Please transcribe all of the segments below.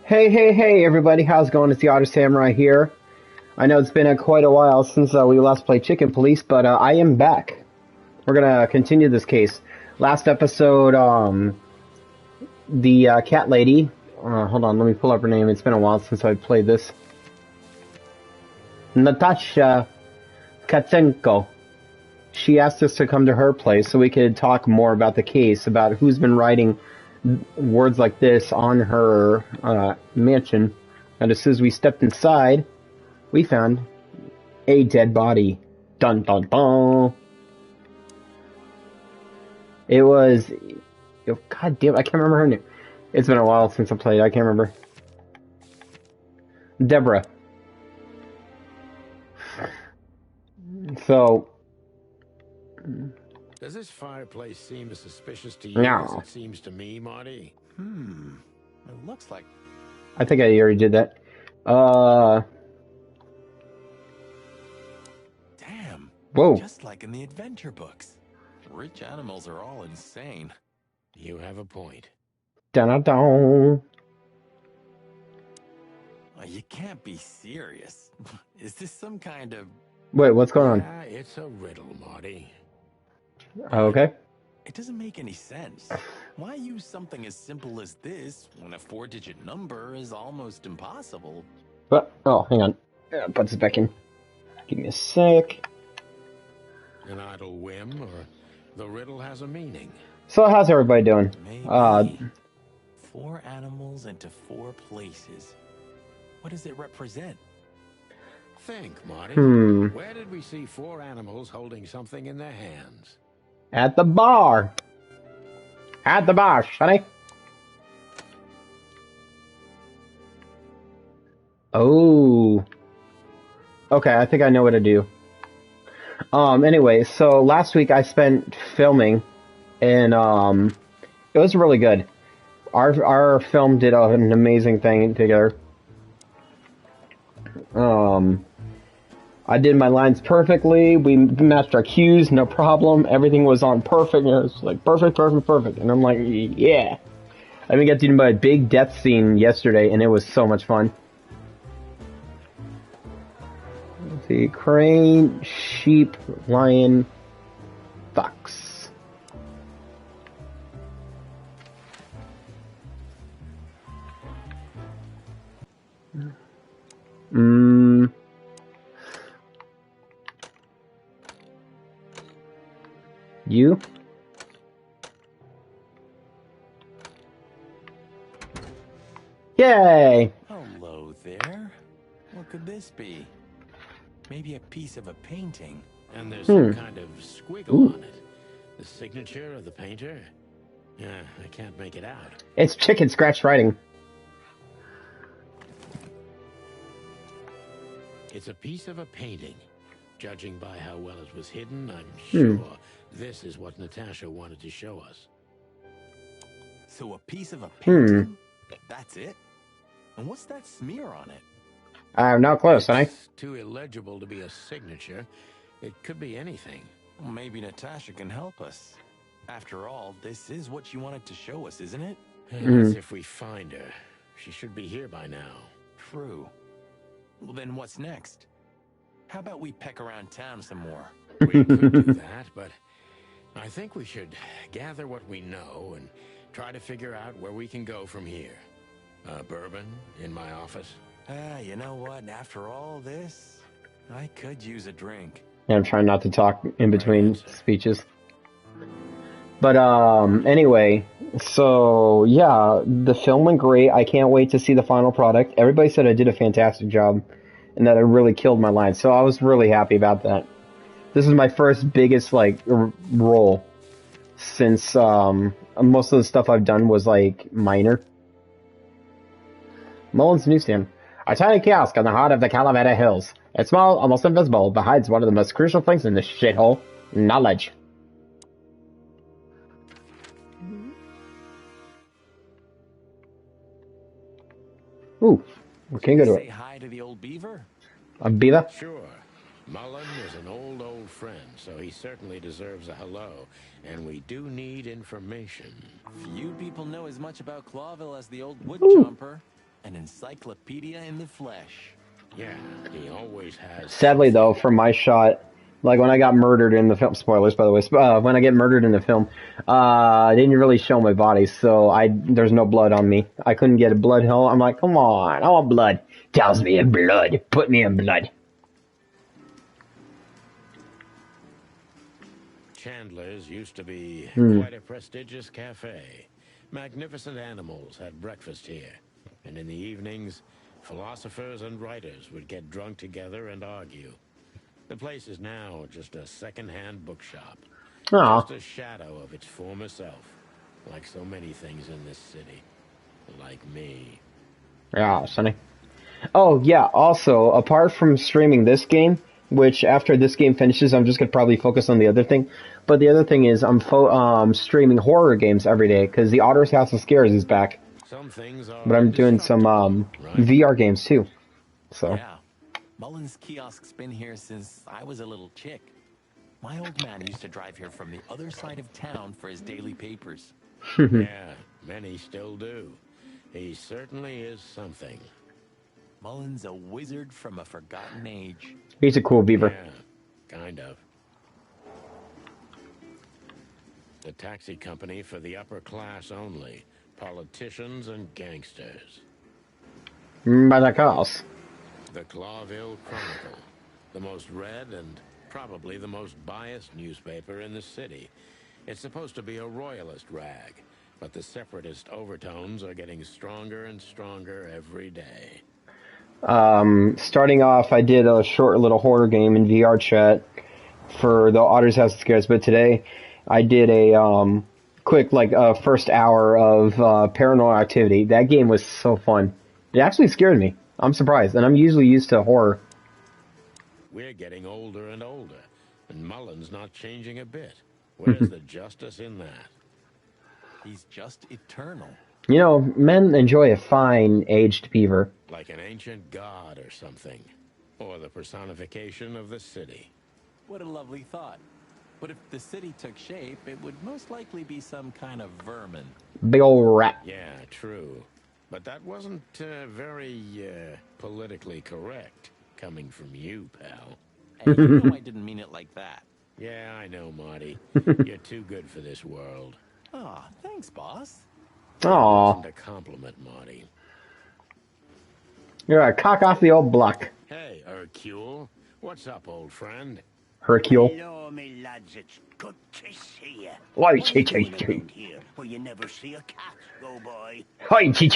Hey, everybody, how's it going? It's the Otter Samurai here. I know it's been quite a while since we last played Chicken Police, but I am back. We're gonna continue this case. Last episode, the cat lady, hold on, let me pull up her name. It's been a while since I played this. Natasha Katsenko. She asked us to come to her place so we could talk more about the case, about who's been writing words like this on her mansion. And as soon as we stepped inside, we found a dead body. Dun dun dun. It was... God damn, I can't remember her name. It's been a while since I played. I can't remember. Deborah. So... Does this fireplace seem as suspicious to you as it seems to me, Marty? It looks like... I think I already did that. Damn. Whoa. Just like in the adventure books. Rich animals are all insane. You have a point. Dun-dun-dun. Oh, you can't be serious. Is this some kind of... Wait, what's going on? Yeah, it's a riddle, Marty. Okay. It doesn't make any sense. Why use something as simple as this when a 4-digit number is almost impossible? But, oh, hang on. Put this back in. Give me a sec. An idle whim, or the riddle has a meaning. So, how's everybody doing? Maybe 4 animals into 4 places. What does it represent? Think, Marty. Where did we see 4 animals holding something in their hands? At the bar. At the bar, Sonny. Oh. Okay, I think I know what to do. Anyway, so last week I spent filming, and it was really good. Our film did an amazing thing together. I did my lines perfectly. We matched our cues, no problem. Everything was on perfect. It was like perfect. And I'm like, yeah. I even got to do my big death scene yesterday, and it was so much fun. Let's see, crane, sheep, lion, fox. You? Yay! Hello there. What could this be? Maybe a piece of a painting. And there's some kind of squiggle on it. The signature of the painter? Yeah, I can't make it out. It's chicken scratch writing. It's a piece of a painting. Judging by how well it was hidden, I'm sure this is what Natasha wanted to show us. So a piece of a painting? That's it? And what's that smear on it? I'm not close, honey. It's too illegible to be a signature. It could be anything. Well, maybe Natasha can help us. After all, this is what she wanted to show us, isn't it? As if we find her. She should be here by now. True. Well, then what's next? How about we peck around town some more? We could do that, but I think we should gather what we know and try to figure out where we can go from here. Bourbon in my office. You know what? After all this, I could use a drink. Yeah, I'm trying not to talk in between speeches. But, anyway, so, yeah, the film went great. I can't wait to see the final product. Everybody said I did a fantastic job and that I really killed my line, so I was really happy about that. This is my first biggest, like, role since, most of the stuff I've done was, like, minor. Mullen's Newsstand. A tiny kiosk in the heart of the Calavera Hills. It's small, almost invisible, but hides one of the most crucial things in this shithole. Knowledge. Ooh, we can't go to Say hi to the old beaver? a beaver. Sure. Mullen is an old friend, so he certainly deserves a hello. And we do need information. Few people know as much about Clawville as the old wood Ooh. chomper. An encyclopedia in the flesh. Yeah, he always has. Sadly, though, from my shot, like when I got murdered in the film, spoilers by the way, when I get murdered in the film, they didn't really show my body, so there's no blood on me. I couldn't get a blood hill. I'm like, come on, I want blood. Tells me in blood. Put me in blood. Chandler's used to be quite a prestigious cafe. Magnificent animals had breakfast here. And in the evenings, philosophers and writers would get drunk together and argue. The place is now just a second-hand bookshop. Aw. Just a shadow of its former self. Like so many things in this city. Like me. Yeah, Sonny. Oh, yeah, also, apart from streaming this game, which after this game finishes, I'm just going to probably focus on the other thing. But the other thing is I'm streaming horror games every day, because the Otter's House of Scares is back. Some things are But I'm doing some VR games, too. So. Yeah. Mullen's kiosk's been here since I was a little chick. My old man used to drive here from the other side of town for his daily papers. Yeah, many still do. He certainly is something. Mullen's a wizard from a forgotten age. He's a cool beaver. Yeah, kind of. The taxi company for the upper class only. Politicians and gangsters. By the cost. The Clawville Chronicle. The most read and probably the most biased newspaper in the city. It's supposed to be a royalist rag, but the separatist overtones are getting stronger and stronger every day. Starting off, I did a short little horror game in VR chat for the Otter's House of Scares, but today I did a quick, first hour of Paranormal Activity. That game was so fun. It actually scared me. I'm surprised, and I'm usually used to horror. We're getting older and older, and Mullen's not changing a bit. Where's the justice in that? He's just eternal. You know, men enjoy a fine aged beaver. Like an ancient god or something. Or the personification of the city. What a lovely thought. But if the city took shape, it would most likely be some kind of vermin. Big ol' rat. Yeah, true. But that wasn't very politically correct, coming from you, pal. Hey, you know I didn't mean it like that. Yeah, I know, Marty. You're too good for this world. Aw, thanks, boss. Aw. Wasn't a compliment, Marty. You're a cock off the old block. Hey, Hercule. What's up, old friend? Hercule. Hello, me lads. It's good to see you. Why, What are you doing around here where you never see a cat go by? Hi, chi.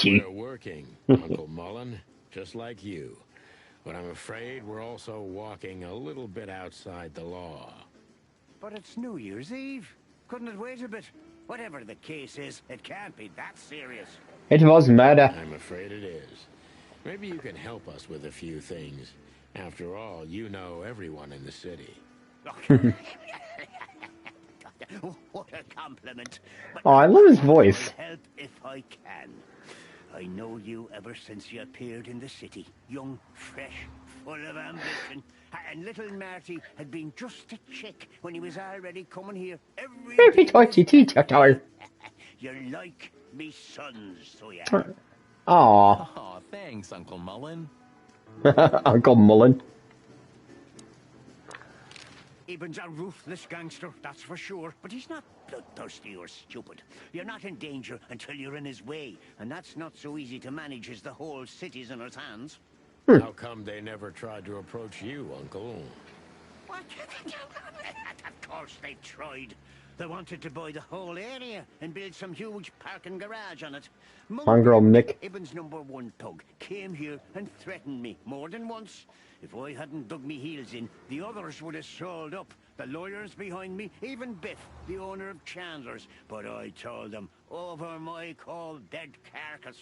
We're working, Uncle Mullen, just like you. But I'm afraid we're also walking a little bit outside the law. But it's New Year's Eve. Couldn't it wait a bit? Whatever the case is, it can't be that serious. It was murder. I'm afraid it is. Maybe you can help us with a few things. After all, you know everyone in the city. What a compliment. But Oh, I love his voice. I'll help if I can. I know you ever since you appeared in the city. Young, fresh, full of ambition. And little Marty had been just a chick when he was already coming here every day. You're like me sons, so yeah. Aw. Aw, thanks, Uncle Mullen. Uncle Mullen. Eben's a ruthless gangster, that's for sure. But he's not bloodthirsty or stupid. You're not in danger until you're in his way. And that's not so easy to manage as the whole city's in his hands. How come they never tried to approach you, Uncle? What? Of course they tried. They wanted to buy the whole area and build some huge parking garage on it. Mongrel Mick. Ibben's #1 thug came here and threatened me more than once. If I hadn't dug me heels in, the others would have sold up. The lawyers behind me, even Biff, the owner of Chandler's. But I told them, over my cold dead carcass.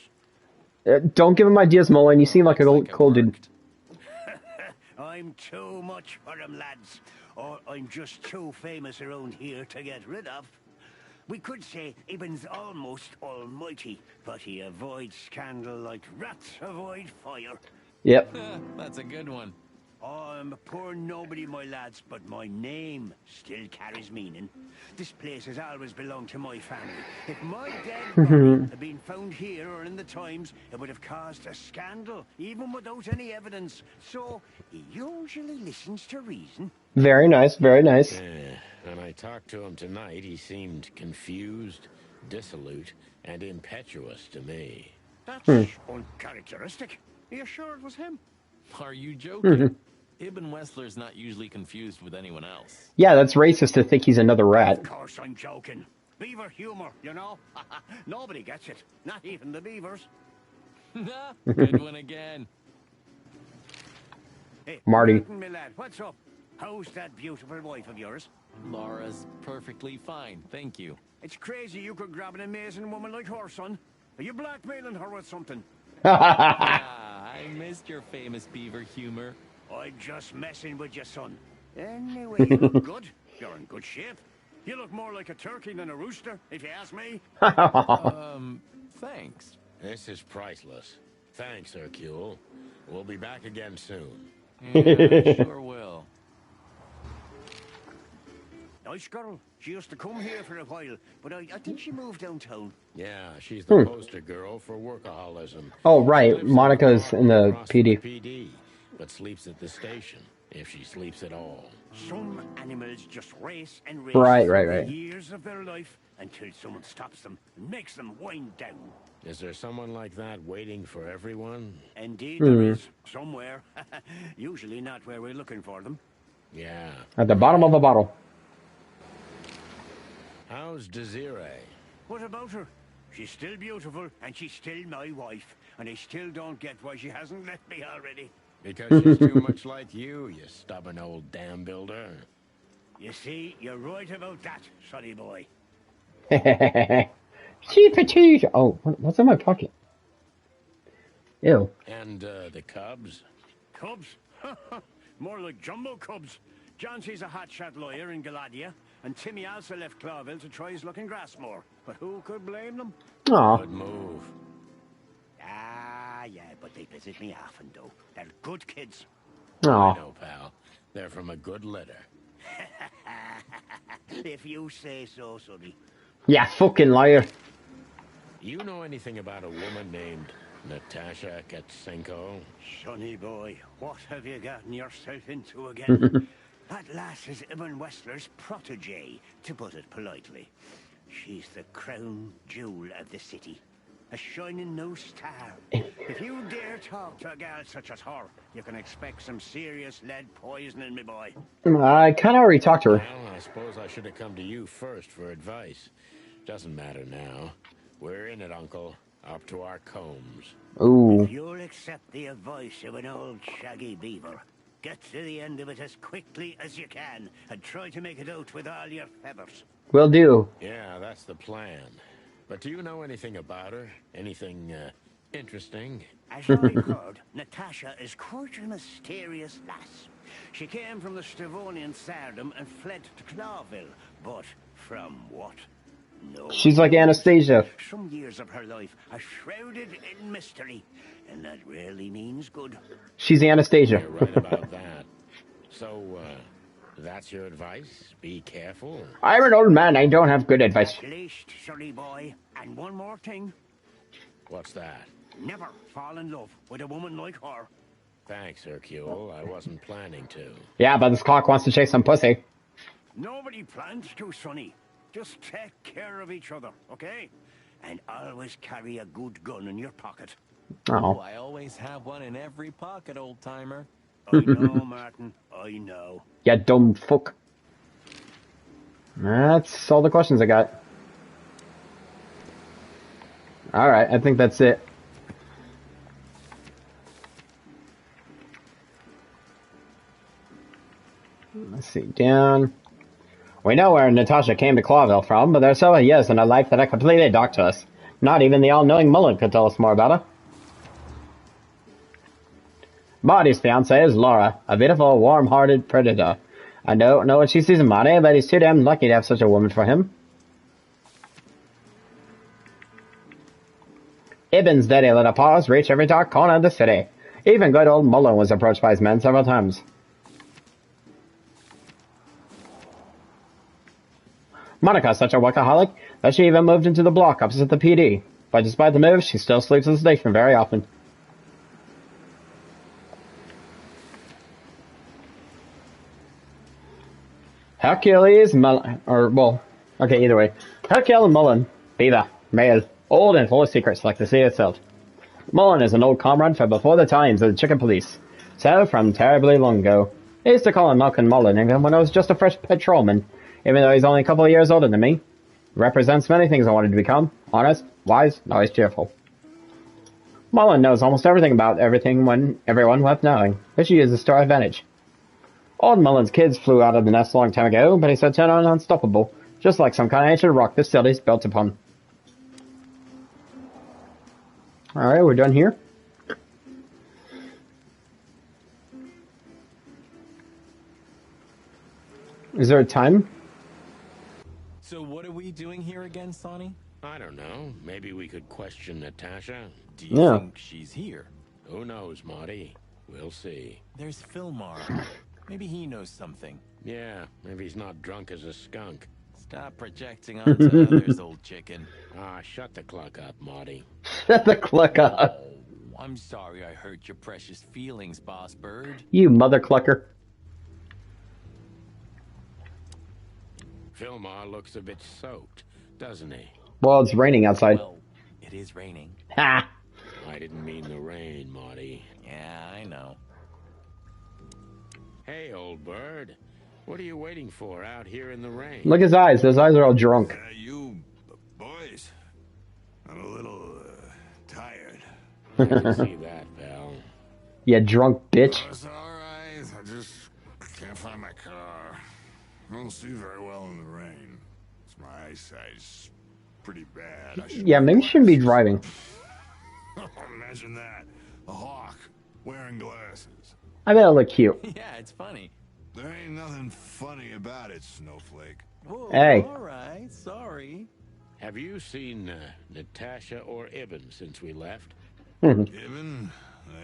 Don't give him ideas, Mullen. You seem like a cool dude. I'm too much for him, lads. Or I'm just too famous around here to get rid of. We could say Ibben's almost almighty, but he avoids scandal like rats avoid fire. Yep. That's a good one. Oh, I'm a poor nobody, my lads, but my name still carries meaning. This place has always belonged to my family. If my dead body had been found here or in the Times, it would have caused a scandal, even without any evidence. So, he usually listens to reason. Very nice, very nice. When I talked to him tonight, he seemed confused, dissolute, and impetuous to me. That's Hmm. uncharacteristic. Are you sure it was him? Are you joking? Ibn Wessler's not usually confused with anyone else. Yeah, that's racist to think he's another rat. Of course I'm joking. Beaver humor, you know? Nobody gets it. Not even the beavers. Good one again. Hey, Marty. Martin, my lad, what's up? How's that beautiful wife of yours? Laura's perfectly fine, thank you. It's crazy you could grab an amazing woman like her, son. Are you blackmailing her with something? I missed your famous beaver humor. I'm just messing with your son. Anyway, you look good. You're in good shape. You look more like a turkey than a rooster, if you ask me. Thanks. This is priceless. Thanks, Hercule. We'll be back again soon. Yeah, sure will. Nice girl. She used to come here for a while, but I think she moved downtown. Yeah, she's the poster girl for workaholism. Oh, She right. lives in Monica's an in the apartment across from PD. PD, but sleeps at the station, if she sleeps at all. Some animals just race and race Right, for right, the right. years of their life until someone stops them and makes them wind down. Is there someone like that waiting for everyone? Indeed, there is. Somewhere. Usually not where we're looking for them. Yeah. At the bottom of a bottle. How's Desiree? What about her? She's still beautiful, and she's still my wife. And I still don't get why she hasn't left me already. Because she's too much like you stubborn old dam builder. You see, you're right about that, sonny boy. She petite. Oh, what's in my pocket? Ew. And the Cubs? Cubs? More like jumbo cubs. Johnson's a hotshot lawyer in Galadia, and Timmy also left Clawville to try his luck in Grassmore. But who could blame them? Aw. Good move. Ah, yeah, but they visit me often, though. They're good kids. I Aw. know, pal. They're from a good litter. If you say so, sonny. Yeah, fucking liar. You know anything about a woman named Natasha Katsenko? Sonny boy, what have you gotten yourself into again? That lass is Ibn Wessler's protege, to put it politely. She's the crown jewel of the city. A shining new star. If you dare talk to a gal such as her, you can expect some serious lead poisoning, me boy. I kind of already talked to her. Well, I suppose I should have come to you first for advice. Doesn't matter now. We're in it, Uncle. Up to our combs. Ooh. If you'll accept the advice of an old shaggy beaver, get to the end of it as quickly as you can, and try to make it out with all your feathers. Will do. Yeah, that's the plan. But do you know anything about her? Anything, interesting? As I've heard, Natasha is quite a mysterious lass. She came from the Stavonian Tsardom and fled to Clawville. But from what? No. She's like Anastasia. Some years of her life are shrouded in mystery, and that rarely means good. She's Anastasia. You're right about that. So, that's your advice? Be careful? I'm an old man. I don't have good advice. At least, sonny boy. And one more thing. What's that? Never fall in love with a woman like her. Thanks, Hercule. I wasn't planning to. Yeah, but this cock wants to chase some pussy. Nobody plans to, sonny. Just take care of each other, okay? And always carry a good gun in your pocket. Oh, Oh. I always have one in every pocket, old-timer. I know, Martin. I know. Yeah, dumb fuck. That's all the questions I got. Alright, I think that's it. Let's see, down. We know where Natasha came to Clawville from, but there's several years in her life that are completely dark to us. Not even the all-knowing Mullen could tell us more about her. Marty's fiancée is Laura, a beautiful, warm-hearted predator. I don't know what she sees in Marty, but he's too damn lucky to have such a woman for him. Ibn's dirty little paws reach every dark corner of the city. Even good old Mullen was approached by his men several times. Monica's such a workaholic that she even moved into the block opposite the PD. But despite the move, she still sleeps at the station very often. Hercules, either way. Hercule and Mullen, Beaver, male, old and full of secrets like the sea itself. Mullen is an old comrade from before the times of the Chicken Police. So, from terribly long ago. I used to call him Malcolm Mullen even when I was just a fresh patrolman, even though he's only a couple of years older than me. He represents many things I wanted to become. Honest, wise, and always cheerful. Mullen knows almost everything about everything when everyone left knowing, which he uses to our advantage. Old Mullen's kids flew out of the nest a long time ago, but he said turn on unstoppable, just like some kind of ancient rock this city's built upon. Alright, we're done here. Is there a time? So what are we doing here again, Sonny? I don't know. Maybe we could question Natasha. Do you think she's here? Who knows, Marty? We'll see. There's Philmar. Maybe he knows something. Yeah, maybe he's not drunk as a skunk. Stop projecting onto others, old chicken. Ah, shut the cluck up, Marty. Shut the cluck up. Oh, I'm sorry I hurt your precious feelings, Boss Bird. You mother clucker. Philmar looks a bit soaked, doesn't he? Well, it's raining outside. Well, it is raining. Ha! I didn't mean the rain, Marty. Yeah, I know. Hey, old bird. What are you waiting for out here in the rain? Look at his eyes. Those eyes are all drunk. You boys, I'm a little tired. I can see that, pal. You drunk bitch. It's all right. I just can't find my car. I don't see very well in the rain. My eyesight's pretty bad. Yeah, maybe you shouldn't be driving. Imagine that. A hawk wearing glasses. I bet it look cute. Yeah, it's funny. There ain't nothing funny about it, Snowflake. Whoa, Hey. All right, sorry. Have you seen Natasha or Ibn since we left? Ibn,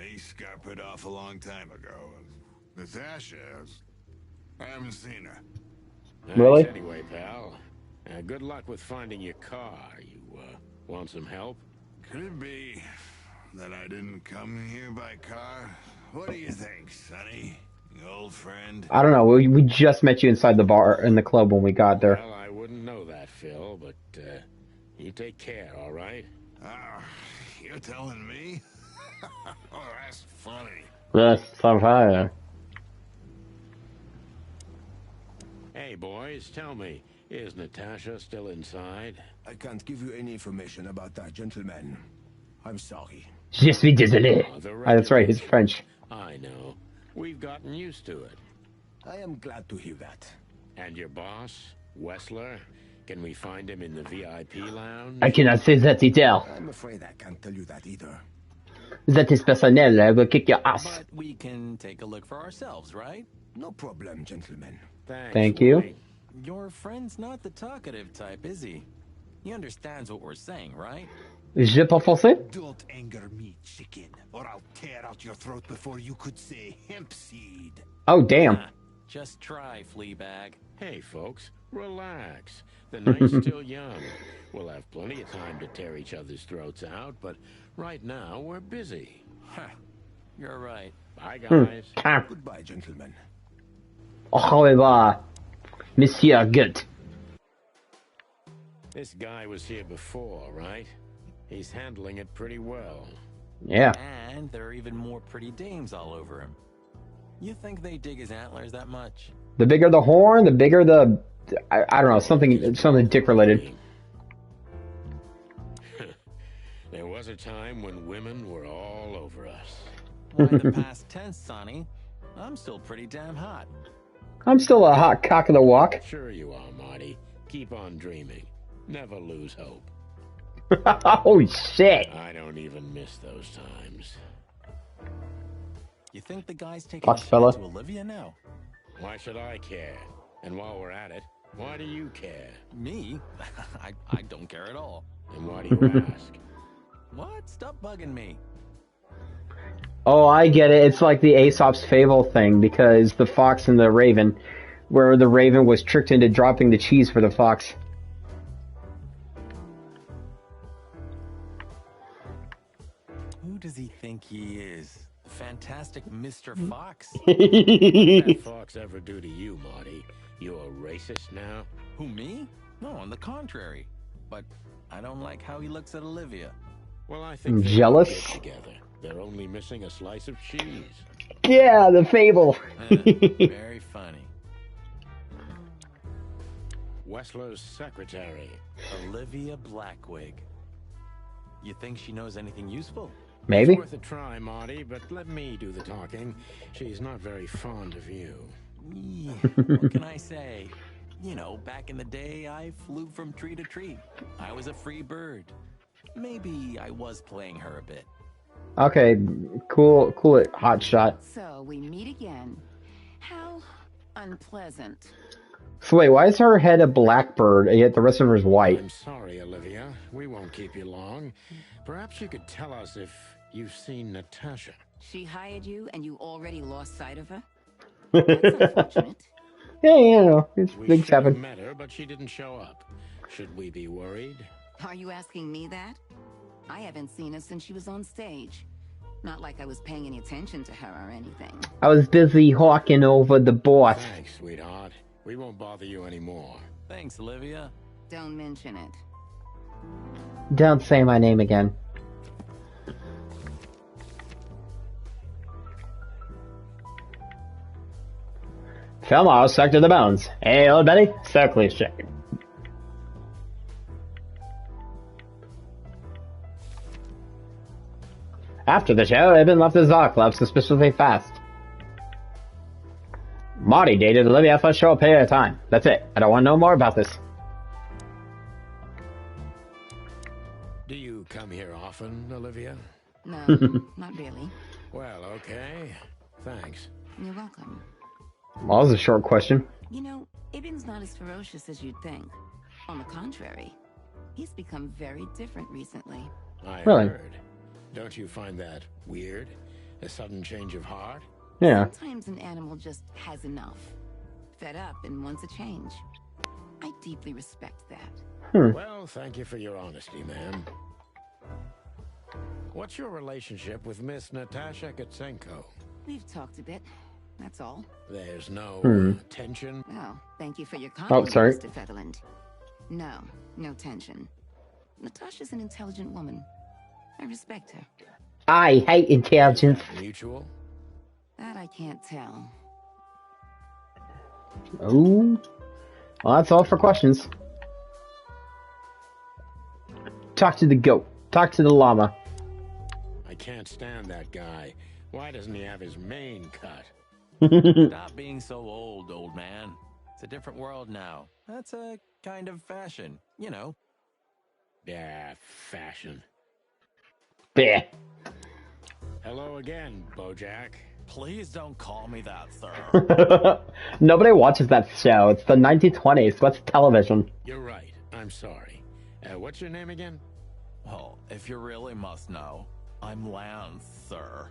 he scuppered off a long time ago. Natasha, I haven't seen her. Really? Thanks anyway, pal. Good luck with finding your car. You want some help? Could it be that I didn't come here by car? What do you think, Sonny? Old friend? I don't know. We just met you inside the bar, in the club when we got there. Well, I wouldn't know that, Phil, but you take care, all right? You're telling me? Oh, that's funny. That's so funny. Hey, boys, tell me, is Natasha still inside? I can't give you any information about that, gentleman. I'm sorry. Je suis désolé. Oh, That's right, he's French. I know. We've gotten used to it. I am glad to hear that. And your boss, Wessler? Can we find him in the VIP lounge? I cannot say that either. I'm afraid I can't tell you that either. That is personnel. I will kick your ass. But we can take a look for ourselves, right? No problem, gentlemen. Thanks, Thank you. Willie. Your friend's not the talkative type, is he? He understands what we're saying, right? Je parle français? Don't anger me, chicken, or I'll tear out your throat before you could say hemp seed. Oh, damn. Just try, Fleabag. Hey, folks, relax. The night's still young. We'll have plenty of time to tear each other's throats out, but right now we're busy. Huh. You're right. Bye, guys. Ah. Goodbye, gentlemen. Au revoir, Monsieur Gut. This guy was here before, right? He's handling it pretty well. Yeah. And there are even more pretty dames all over him. You think they dig his antlers that much? The bigger the horn, the bigger the... I don't know, something dick related. There was a time when women were all over us. Why the past tense, Sonny? I'm still pretty damn hot. I'm still a hot cock of the walk. Sure you are, Marty. Keep on dreaming. Never lose hope. Oh, shit. I don't even miss those times. You think the guy's taking Fox a shot fella. to Olivia now? Why should I care? And while we're at it, why do you care? Me? I don't care at all. And why do you ask? What? Stop bugging me. Oh, I get it. It's like the Aesop's Fable thing because the fox and the raven, where the raven was tricked into dropping the cheese for the fox. Who does he think he is? The fantastic Mr. Fox? What did that fox ever do to you, Marty? You a racist now? Who, me? No, on the contrary. But I don't like how he looks at Olivia. Well, I think they're Jealous? good together. They're only missing a slice of cheese. Yeah, the Fable. Very funny. Wessler's secretary. Olivia Blackwig. You think she knows anything useful? Maybe. It's worth a try, Marty, but let me do the talking. She's not very fond of you. Yeah, what can I say? You know, back in the day, I flew from tree to tree. I was a free bird. Maybe I was playing her a bit. Okay, cool it, hot shot. So we meet again. How unpleasant. So wait, why is her head a blackbird and yet the rest of her is white? I'm sorry, Olivia. We won't keep you long. Perhaps you could tell us if you've seen Natasha. She hired you and you already lost sight of her? That's unfortunate. Yeah, you know, We things should have happen. met her, but she didn't show up. Should we be worried? Are you asking me that? I haven't seen her since she was on stage. Not like I was paying any attention to her or anything. I was busy hawking over the boss. Thanks, sweetheart. We won't bother you anymore. Thanks, Olivia. Don't mention it. Don't say my name again. Fillmore, stuck to the bones. Hey, old Betty, so cliche. After the show, Ibn left his dog club suspiciously fast. Marty dated Olivia for a short period of time. That's it. I don't want to know more about this. Do you come here often, Olivia? No, not really. Well, okay. Thanks. You're welcome. Well, that was a short question. You know, Ibn's not as ferocious as you'd think. On the contrary, he's become very different recently. I Really? heard. Don't you find that weird? A sudden change of heart? Yeah. Sometimes an animal just has enough. Fed up and wants a change. I deeply respect that. Well, thank you for your honesty, ma'am. What's your relationship with Miss Natasha Katsenko? We've talked a bit. That's all. There's no tension? Well, thank you for your compliment, sorry. Mr. Featherland. No, no tension. Natasha's an intelligent woman. I respect her. I hate intelligence. Mutual? That I can't tell. Oh. Well, that's all for questions. Talk to the goat. Talk to the llama. I can't stand that guy. Why doesn't he have his mane cut? Stop being so old man. It's a different world now. That's a kind of fashion, you know. Yeah, fashion. Bleh. Hello again, Bojack. Please don't call me that, sir. Nobody watches that show. It's the 1920s. What's television? You're right. I'm sorry. What's your name again? Well, if you really must know, I'm Lance, sir.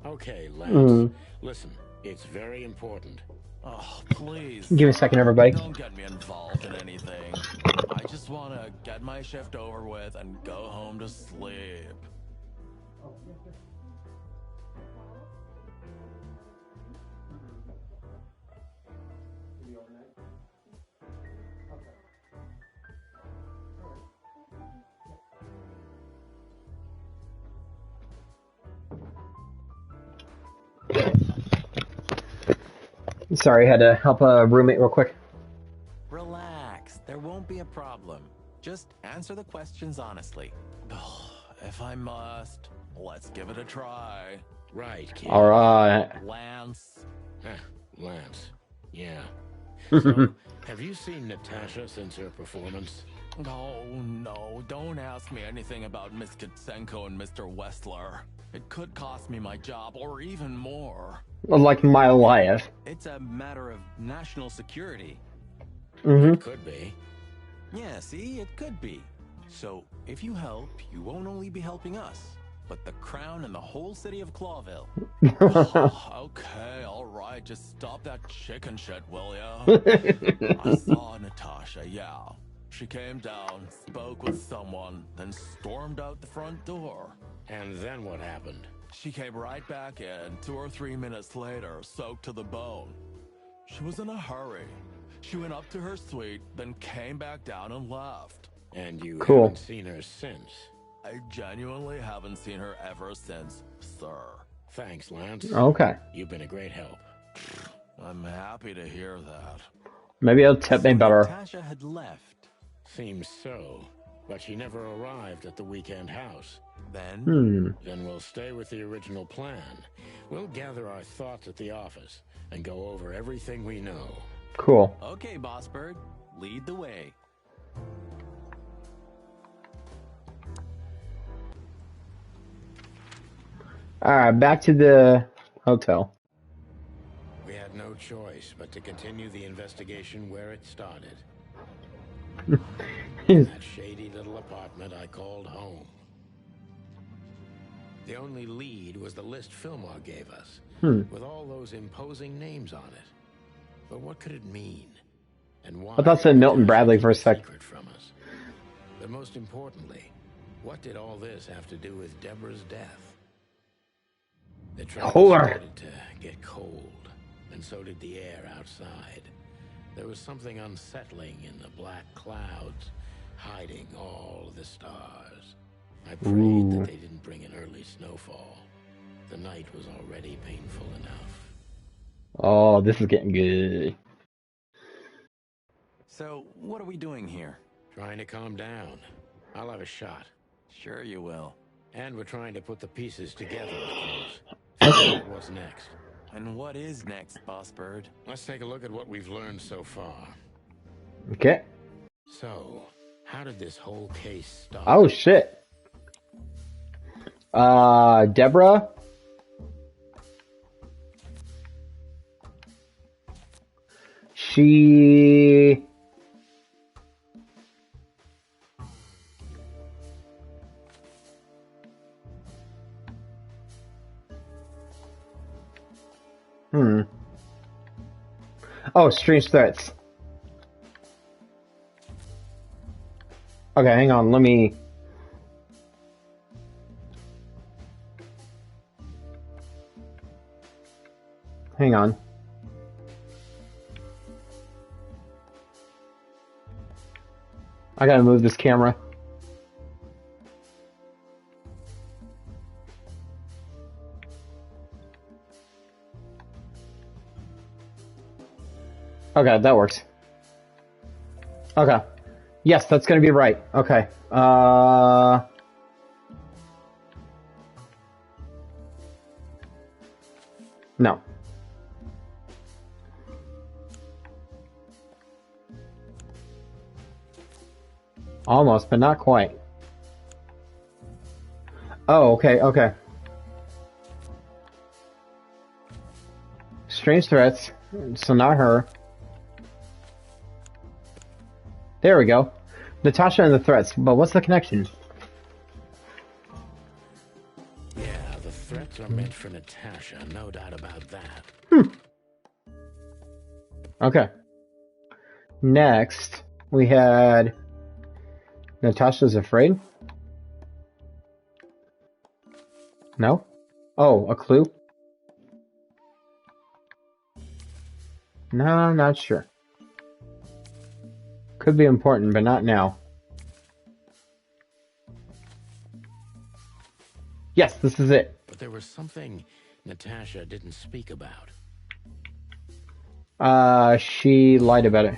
Okay, Lance. Listen, it's very important. Oh, please. Give me a second, everybody. Don't get me involved in anything. I just want to get my shift over with and go home to sleep. Sorry, I had to help a roommate real quick. Relax, there won't be a problem. Just answer the questions honestly. If I must, let's give it a try. Right, kid. Alright. Lance. Lance. Yeah. So, have you seen Natasha since her performance? Oh, no, don't ask me anything about Miss Kitsenko and Mr. Wessler. It could cost me my job or even more. Like my life. It's a matter of national security. It could be. Yeah, see, it could be. So, if you help, you won't only be helping us. but the crown and the whole city of Clawville. Okay, all right, just stop that chicken shit, will ya? I saw Natasha, yeah. She came down, spoke with someone, then stormed out the front door. And then what happened? She came right back in 2 or 3 minutes later, soaked to the bone. She was in a hurry. She went up to her suite, then came back down and left. And you Cool. haven't seen her since? I genuinely haven't seen her ever since, sir. Thanks, Lance. Okay. You've been a great help. I'm happy to hear that. Maybe I'll tip me better. Natasha had left. Seems so, but she never arrived at the weekend house. Then? Then we'll stay with the original plan. We'll gather our thoughts at the office and go over everything we know. Cool. Okay, Boss Bird, lead the way. Alright, back to the hotel. We had no choice but to continue the investigation where it started. That shady little apartment I called home. The only lead was the list Fillmore gave us, with all those imposing names on it. But what could it mean? And why? I thought it said Milton Bradley for a sec. Secret from us. But most importantly, what did all this have to do with Deborah's death? The train started to get cold, and so did the air outside. There was something unsettling in the black clouds, hiding all the stars. I prayed that they didn't bring an early snowfall. The night was already painful enough. Oh, this is getting good. So, what are we doing here? Trying to calm down. I'll have a shot. Sure you will. And we're trying to put the pieces together, of course. Figure out what's next. And what is next, Boss Bird? Let's take a look at what we've learned so far. Okay. So, how did this whole case start? Oh, shit. Deborah? She... Oh, strange threats. Okay, hang on, let me... Hang on. I gotta move this camera. Okay, that works. Okay. Yes, that's gonna be right. Okay. No. Almost, but not quite. Oh, okay, okay. Strange threats. So not her. There we go. Natasha and the threats. But what's the connection? Yeah, the threats are meant for Natasha, no doubt about that. Okay. Next, we had Natasha's afraid? No? Oh, a clue? No, I'm not sure. Could be important, but not now. Yes, this is it. But there was something Natasha didn't speak about. She lied about it.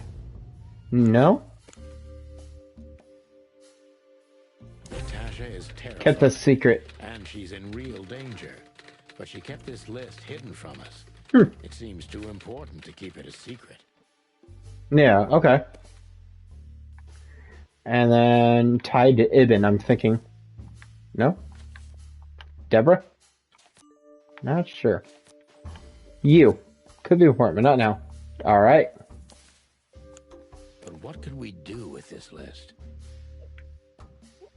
No? Natasha is terrified. Kept a secret. And she's in real danger. But she kept this list hidden from us. It seems too important to keep it a secret. Yeah, okay. And then tied to Ibn, I'm thinking. No? Deborah? Not sure. You. Could be important, but not now. Alright. But what could we do with this list?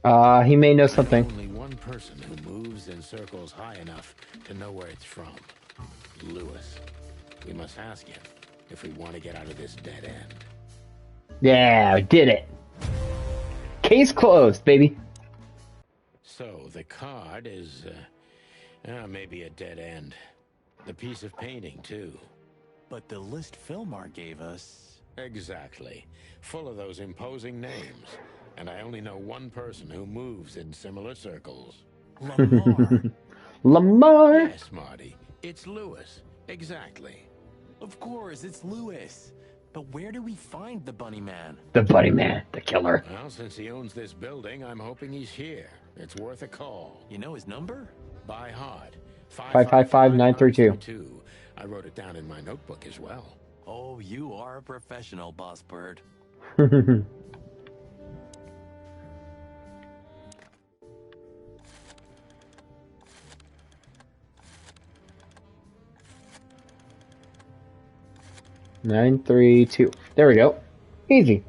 He may know I know something. only one person who moves in circles high enough to know where it's from. Lewis. We must ask him if we want to get out of this dead end. Yeah, we did it. Case closed, baby. So, the card is, maybe a dead end. The piece of painting, too. But the list Philmar gave us... Exactly. Full of those imposing names. And I only know one person who moves in similar circles. Lamar. Lamar. Yes, Marty. It's Lewis. Exactly. Of course, it's Lewis. But where do we find the Bunny Man? The Bunny Man, the killer. Well, since he owns this building, I'm hoping he's here. It's worth a call. You know his number? By heart. 555-932. I wrote it down in my notebook as well. Oh, you are a professional, Boss Bird. 932. There we go. Easy.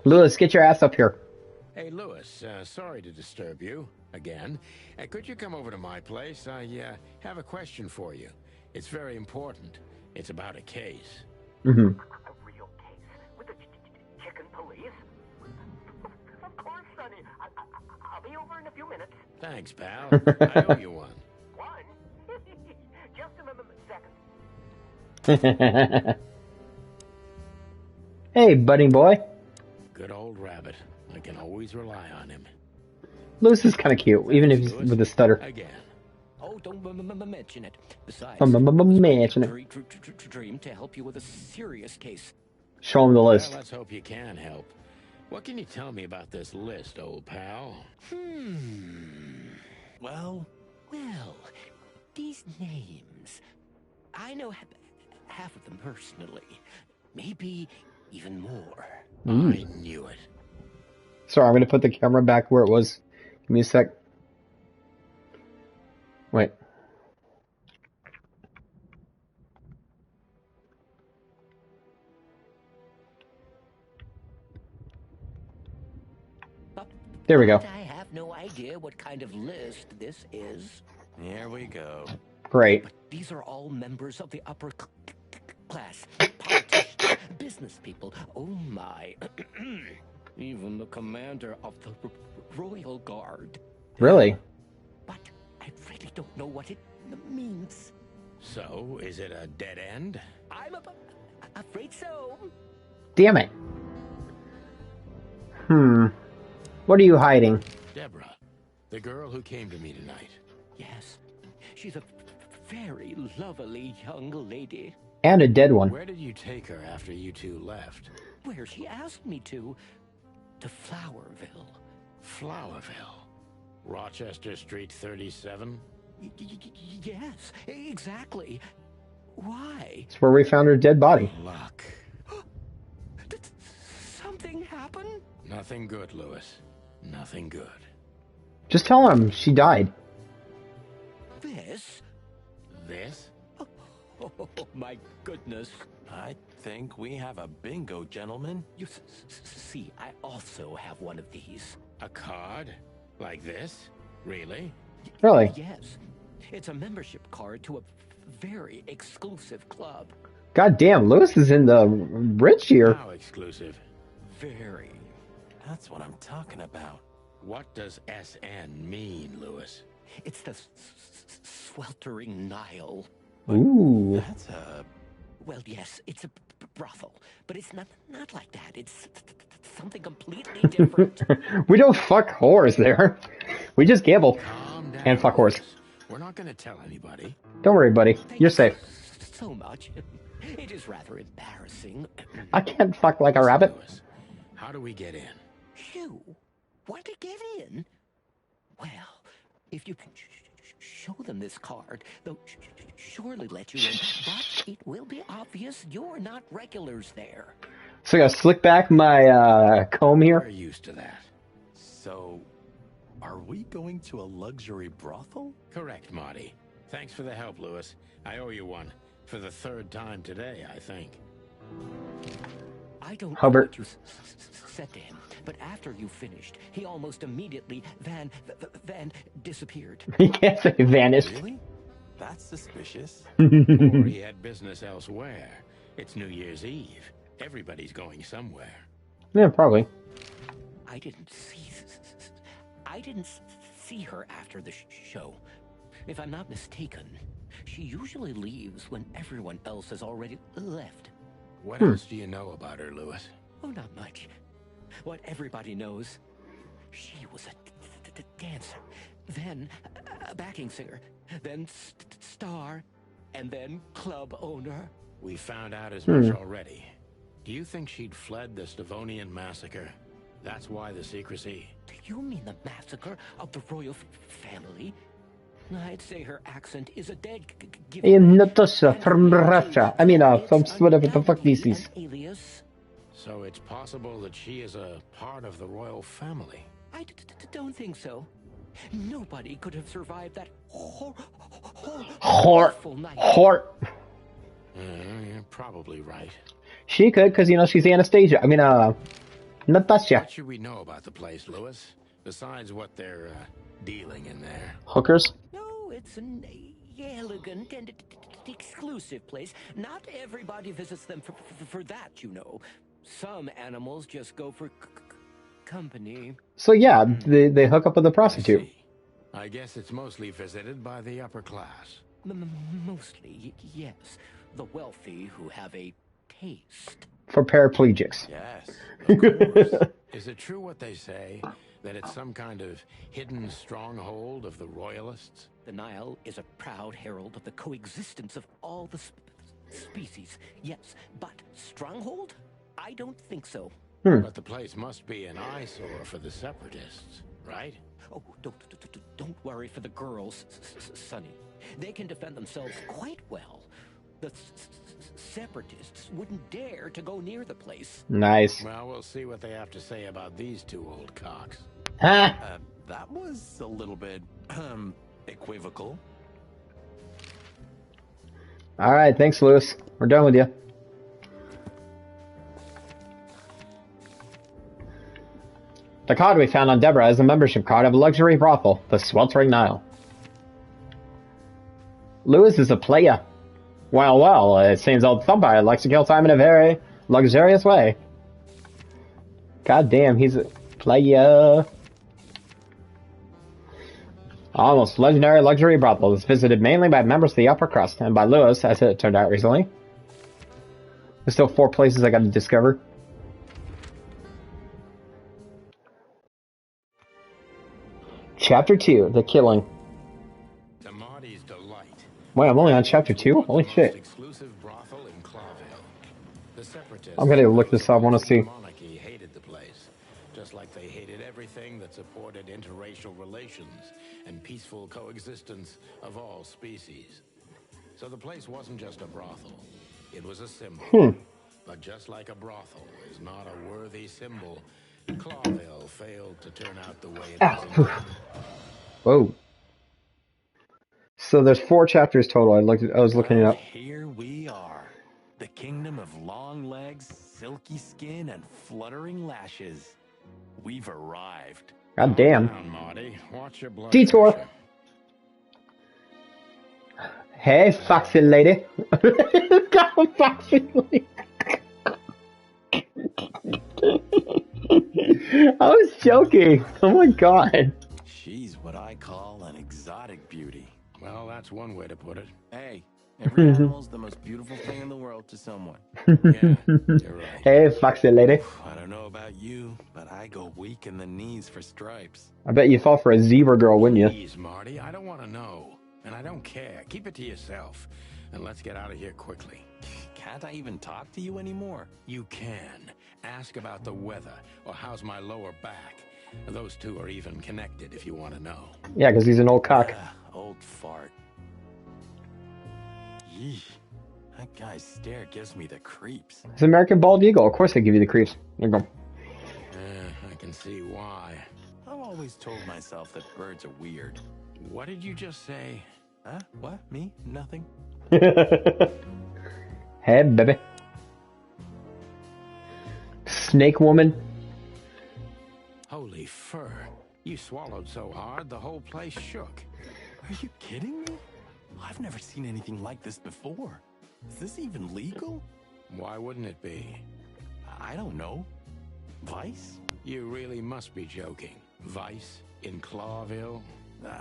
Lewis, get your ass up here. Hey, Lewis, sorry to disturb you again. Could you come over to my place? I have a question for you. It's very important. It's about a case. Mm-hmm. A real case with the chicken police? Of course, Sonny. I'll be over in a few minutes. Thanks, pal. I owe you one. One? Just a second. Hey, buddy boy. Good old rabbit. I can always rely on him. Lewis is kind of cute, even if he's Lewis, with a stutter. Again. Oh, don't mention it. Besides, Mention it. very dream to help you with a serious case. Show him the list. Well, let's hope you can help. What can you tell me about this list, old pal? Well, These names, I know half of them personally. Maybe even more. I knew it. Sorry, I'm going to put the camera back where it was. Give me a sec. Wait. There we go. I have no idea what kind of list this is. here we go. Great. These are all members of the upper class, politicians, business people. Oh my. Even the commander of the Royal Guard. Really? But I really don't know what it means. So, is it a dead end? I'm afraid so. Damn it. What are you hiding? Deborah, the girl who came to me tonight. Yes, she's a very lovely young lady. And a dead one. Where did you take her after you two left? Where she asked me to Flowerville. Flowerville. Rochester Street 37? Yes, exactly. Why? It's where we found her dead body. Luck. Did something happen? Nothing good, Lewis. Nothing good. Just tell him she died. This? This? Oh, my goodness. I think we have a bingo, gentlemen. You see, I also have one of these. A card? Like this? Really? Really? Yes. It's a membership card to a very exclusive club. God damn, Lewis is in the rich here. How exclusive? Very. That's what I'm talking about. What does SN mean, Lewis? It's the sweltering Nile. Ooh. That's a... Well, yes, it's a brothel, but it's not like that. It's something completely different. We don't fuck whores there. We just gamble. Calm down, And fuck whores. Lewis. We're not going to tell anybody. Don't worry, buddy. Thank You're you safe. so much. It is rather embarrassing. I can't fuck like a rabbit. Lewis, how do we get in? You want to get in? Well, if you can show them this card, they'll surely let you in. But it will be obvious you're not regulars there. So I gotta slick back my comb We're here. used to that. So, are we going to a luxury brothel? Correct, Marty. Thanks for the help, Lewis. I owe you one. For the third time today, I think. I don't know Hubbard. what you said to him, but after you finished, he almost immediately van disappeared. He can't say vanished. Really? That's suspicious. Or he had business elsewhere. It's New Year's Eve. Everybody's going somewhere. Yeah, probably. I didn't see her after the show. If I'm not mistaken, she usually leaves when everyone else has already left. What else do you know about her, Lewis? Oh, not much. What everybody knows. She was a dancer, then a backing singer, then star, and then club owner. We found out as much already. Do you think she'd fled the Stavonian massacre? That's why the secrecy. Do you mean the massacre of the royal family? I'd say her accent is a dead In Natasha from Russia. I mean, from whatever the fuck this is. So it's possible that she is a part of the royal family. I don't think so. Nobody could have survived that horrible night. You're probably right. She could, because, you know, she's Anastasia. I mean, Natasha. What should we know about the place, Lewis? Besides what they're dealing in there. Hookers? No, it's an elegant and exclusive place. Not everybody visits them for that, you know. Some animals just go for company. So, yeah, they hook up with a prostitute. I guess it's mostly visited by the upper class. Mostly, yes. The wealthy who have a taste. For paraplegics. Yes, of course. Is it true what they say? That it's some kind of hidden stronghold of the royalists? The Nile is a proud herald of the coexistence of all the species. Yes, but stronghold? I don't think so. But the place must be an eyesore for the separatists, right? Oh, don't worry for the girls, Sonny. They can defend themselves quite well. The separatists wouldn't dare to go near the place. Nice. Well, we'll see what they have to say about these two old cocks. Huh? That was a little bit, equivocal. Alright, thanks, Lewis. We're done with you. The card we found on Deborah is a membership card of a luxury brothel, the Sweltering Nile. Lewis is a player. Well, it seems old Thumbire likes to kill time in a very luxurious way. God damn, he's a player. Almost legendary luxury brothel is visited mainly by members of the upper crust, and by Lewis, as it turned out recently. There's still 4 places I gotta discover. Chapter 2, The Killing. To Marty's delight. Wait, I'm only on chapter 2? Holy shit. Exclusive brothel in Clawville. The separatists. I'm gonna look this up, I wanna see. The monarchy hated the place, just like they hated everything that supported interracial relations and peaceful coexistence of all species. So the place wasn't just a brothel, it was a symbol. But just like a brothel is not a worthy symbol, Clawville failed to turn out the way it was intended. Whoa. So there's 4 chapters total. I was looking it up. Here we are. The kingdom of long legs, silky skin, and fluttering lashes. We've arrived. God damn. Calm down, Marty. Watch your blood Detour. pressure. Hey, foxy lady. Foxy lady. I was joking. Oh my god. She's what I call an exotic beauty. Well, that's one way to put it. Hey, every animal's the most beautiful thing in the world to someone. Yeah, you're right. Hey, foxy lady. I don't know about you, but I go weak in the knees for stripes. I bet you fall for a zebra girl, wouldn't you? Please, Marty, I don't want to know. And I don't care. Keep it to yourself. And let's get out of here quickly. Can't I even talk to you anymore? You can. Ask about the weather or how's my lower back. Those two are even connected if you want to know. Yeah, because he's an old cock. Old fart. Yeesh. That guy's stare gives me the creeps. It's an American bald eagle. Of course they give you the creeps. There you go. I can see why. I've always told myself that birds are weird. What did you just say? Huh? What? Me? Nothing? Hey, baby. snake woman. Holy fur. You swallowed so hard, the whole place shook. Are you kidding me? I've never seen anything like this before. Is this even legal? Why wouldn't it be? I don't know. Vice? You really must be joking. Vice in Clawville?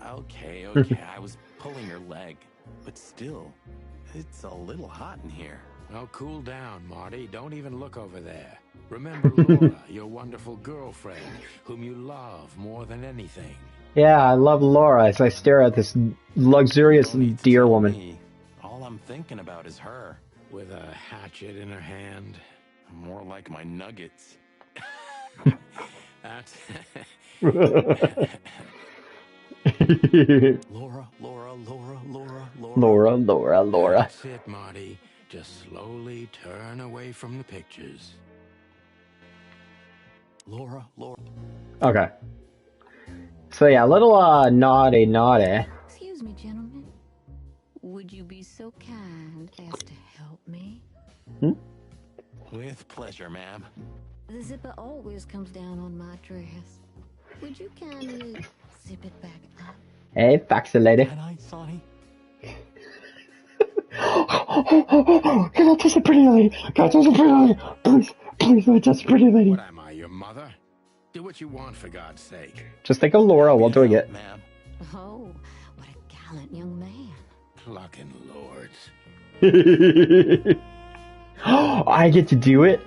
Okay, I was pulling her leg. But still, it's a little hot in here. Oh, cool down, Marty. Don't even look over there. Remember Laura, your wonderful girlfriend, whom you love more than anything. Yeah, I love Laura as I stare at this luxurious deer woman. Me. All I'm thinking about is her. With a hatchet in her hand. More like my nuggets. That's... Laura. Laura. That's it, Marty. Just slowly turn away from the pictures. Laura. Okay. So yeah, a little naughty. Excuse me, gentlemen. Would you be so kind as to help me? With pleasure, ma'am. The zipper always comes down on my dress. Would you kindly zip it back up? Hey, faxi lady. Can I, Sonny? Can I touch a pretty lady? Can I touch a pretty lady? Please, let me touch a pretty lady. What am I, your mother? Do what you want, for God's sake. Just think of Laura while doing it. Ma'am. Oh, what a gallant young man. Clucking lords. I get to do it?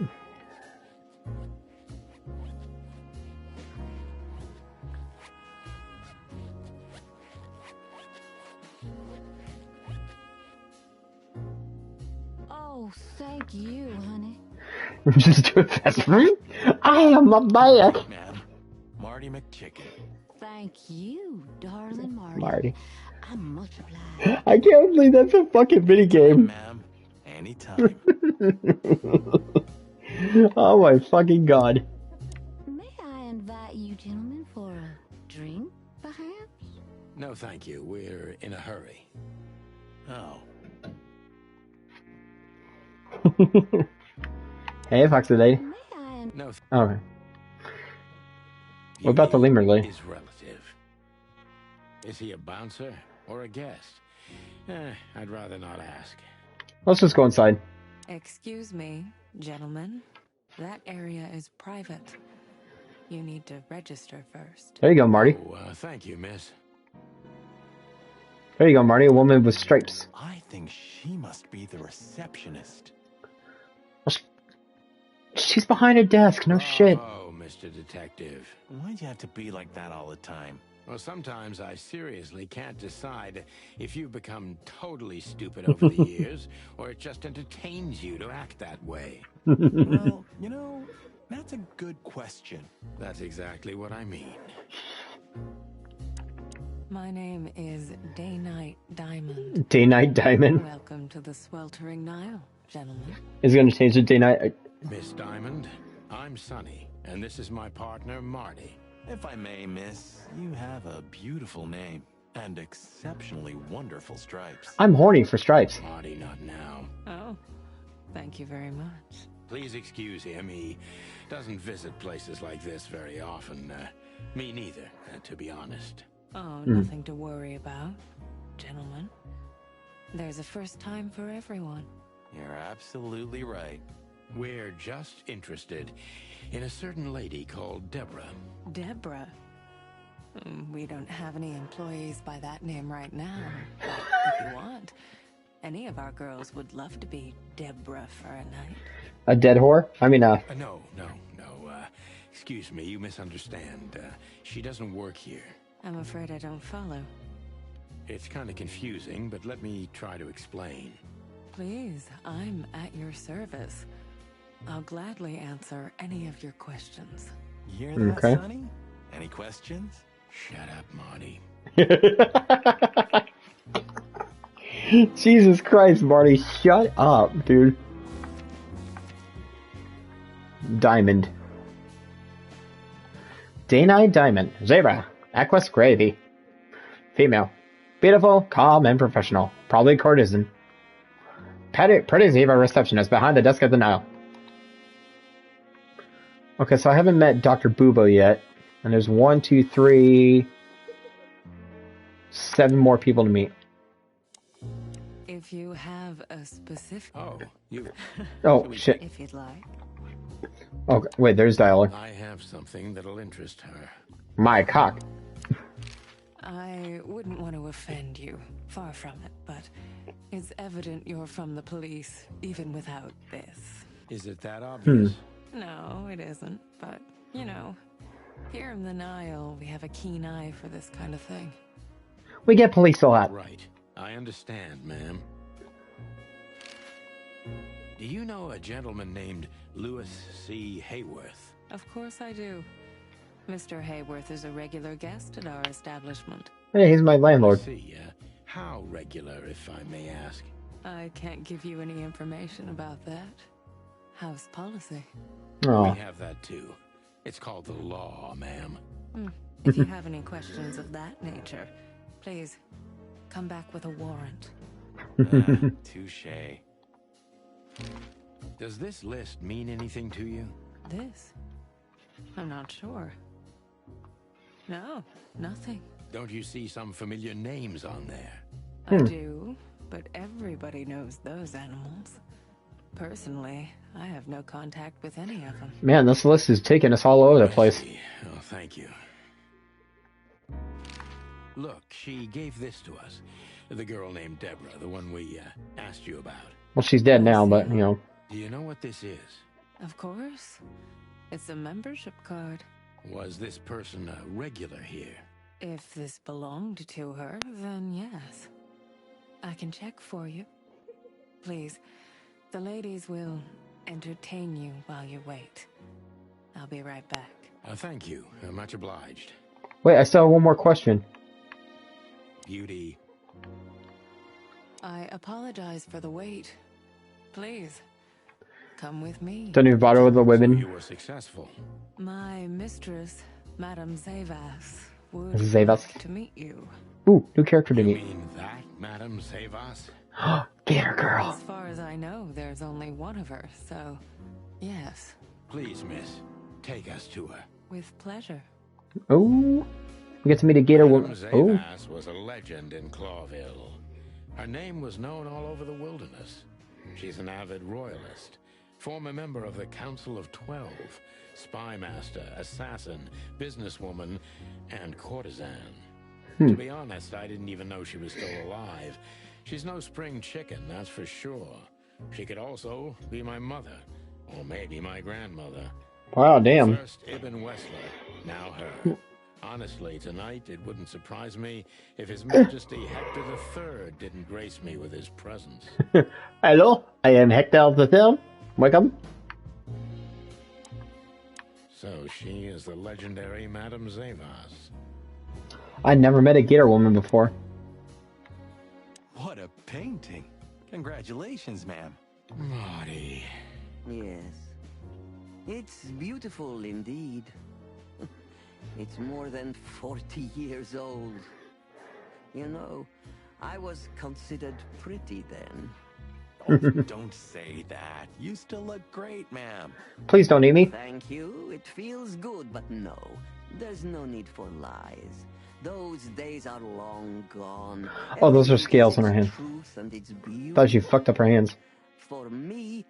Oh, thank you, honey. Just do it fast. I am a man. Ma'am. Marty McChicken. Thank you, darling Marty. Marty. I'm much obliged. I can't believe that's a fucking minigame. Ma'am. Anytime. Oh my fucking god. May I invite you gentlemen for a drink, perhaps? No, thank you. We're in a hurry. Oh. Hey, foxy lady. May I No. Okay. What about the lemur lady? His relative. Is he a bouncer or a guest? I'd rather not ask. Let's just go inside. Excuse me, gentlemen. That area is private. You need to register first. There you go, Marty. Oh, thank you, miss. There you go, Marty. A woman with stripes. I think she must be the receptionist. She's behind a desk. No shit. Oh, Mr. Detective. Why'd you have to be like that all the time? Well, sometimes I seriously can't decide if you've become totally stupid over the years, or it just entertains you to act that way. Well, that's a good question. That's exactly what I mean. My name is Day-Night Diamond. Day-Night Diamond. Welcome to the sweltering Nile, gentlemen. Is going to change to Day-Night. Miss Diamond, I'm Sonny, and this is my partner, Marty. If I may, miss, you have a beautiful name and exceptionally wonderful stripes. I'm horny for stripes. Marty, not now. Oh, thank you very much. Please excuse him. He doesn't visit places like this very often. Me neither, to be honest. Oh, nothing to worry about, gentlemen. There's a first time for everyone. You're absolutely right. We're just interested in a certain lady called Deborah. Deborah? We don't have any employees by that name right now. But if you want, any of our girls would love to be Deborah for a night. A dead whore? I mean, No. Excuse me, you misunderstand. She doesn't work here. I'm afraid I don't follow. It's kind of confusing, but let me try to explain. Please, I'm at your service. I'll gladly answer any of your questions. You hear that, Okay. Sonny? Any questions? Shut up, Marty. Jesus Christ, Marty. Shut up, dude. Diamond. Day-Night Diamond. Zebra. Aquas Gravy. Female. Beautiful, calm, and professional. Probably courtesan. Pretty zebra receptionist behind the desk at the Nile. Okay, so I haven't met Dr. Bubo yet. And there's 1, 2, 3, 7 more people to meet. If you have a specific... Oh, you... Oh, shit. If you'd like. Okay, wait, there's dialogue. I have something that'll interest her. My cock. I wouldn't want to offend you. Far from it, but it's evident you're from the police, even without this. Is it that obvious? No, it isn't. But, you know, here in the Nile, we have a keen eye for this kind of thing. We get police a lot. Right. I understand, ma'am. Do you know a gentleman named Louis C. Hayworth? Of course I do. Mr. Hayworth is a regular guest at our establishment. Hey, he's my landlord. I see. How regular, if I may ask? I can't give you any information about that. House policy. Oh. We have that too. It's called the law, ma'am. If you have any questions of that nature, please come back with a warrant. Touché. Does this list mean anything to you? This? I'm not sure. No, nothing. Don't you see some familiar names on there? I do, but everybody knows those animals. Personally, I have no contact with any of them. Man, this list is taking us all over the place. Oh, thank you. Look, she gave this to us. The girl named Deborah, the one we asked you about. Well, she's dead now, but, you know. Do you know what this is? Of course. It's a membership card. Was this person a regular here? If this belonged to her, then yes. I can check for you. Please, the ladies will entertain you while you wait. I'll be right back. Thank you. Much obliged. Wait, I still have one more question. Beauty. I apologize for the wait. Please, come with me. Don't even bother with the women. So you were successful. My mistress, Madame Zavas, would Zavas. like to meet you. Ooh, new character to You meet. mean that, Madame Savas? Gator girl. As far as I know, there's only one of her, so yes. Please, miss, take us to her. With pleasure. Oh, we get to meet a gator woman. Madame Oh, Zavas was a legend in Clawville. Her name was known all over the wilderness. She's an avid royalist, former member of the Council of 12, spy master, assassin, businesswoman, and courtesan. To be honest, I didn't even know she was still alive. She's no spring chicken, that's for sure. She could also be my mother, or maybe my grandmother. wow, damn. First Ibn Wessler, now her. Honestly, tonight it wouldn't surprise me if His Majesty Hector III didn't grace me with his presence. Hello, I am Hector the Third. Welcome. So she is the legendary Madame Zavas. I never met a gator woman before. What a painting. Congratulations, ma'am. Marty. Yes. It's beautiful indeed. It's more than 40 years old. You know, I was considered pretty then. Oh, don't say that. You still look great, ma'am. Please don't eat me. Thank you. It feels good, but no. There's no need for lies. Those days are long gone. Oh, those are Everything scales has on her its hand. truth and its beauty. Thought you fucked up her hands. For me,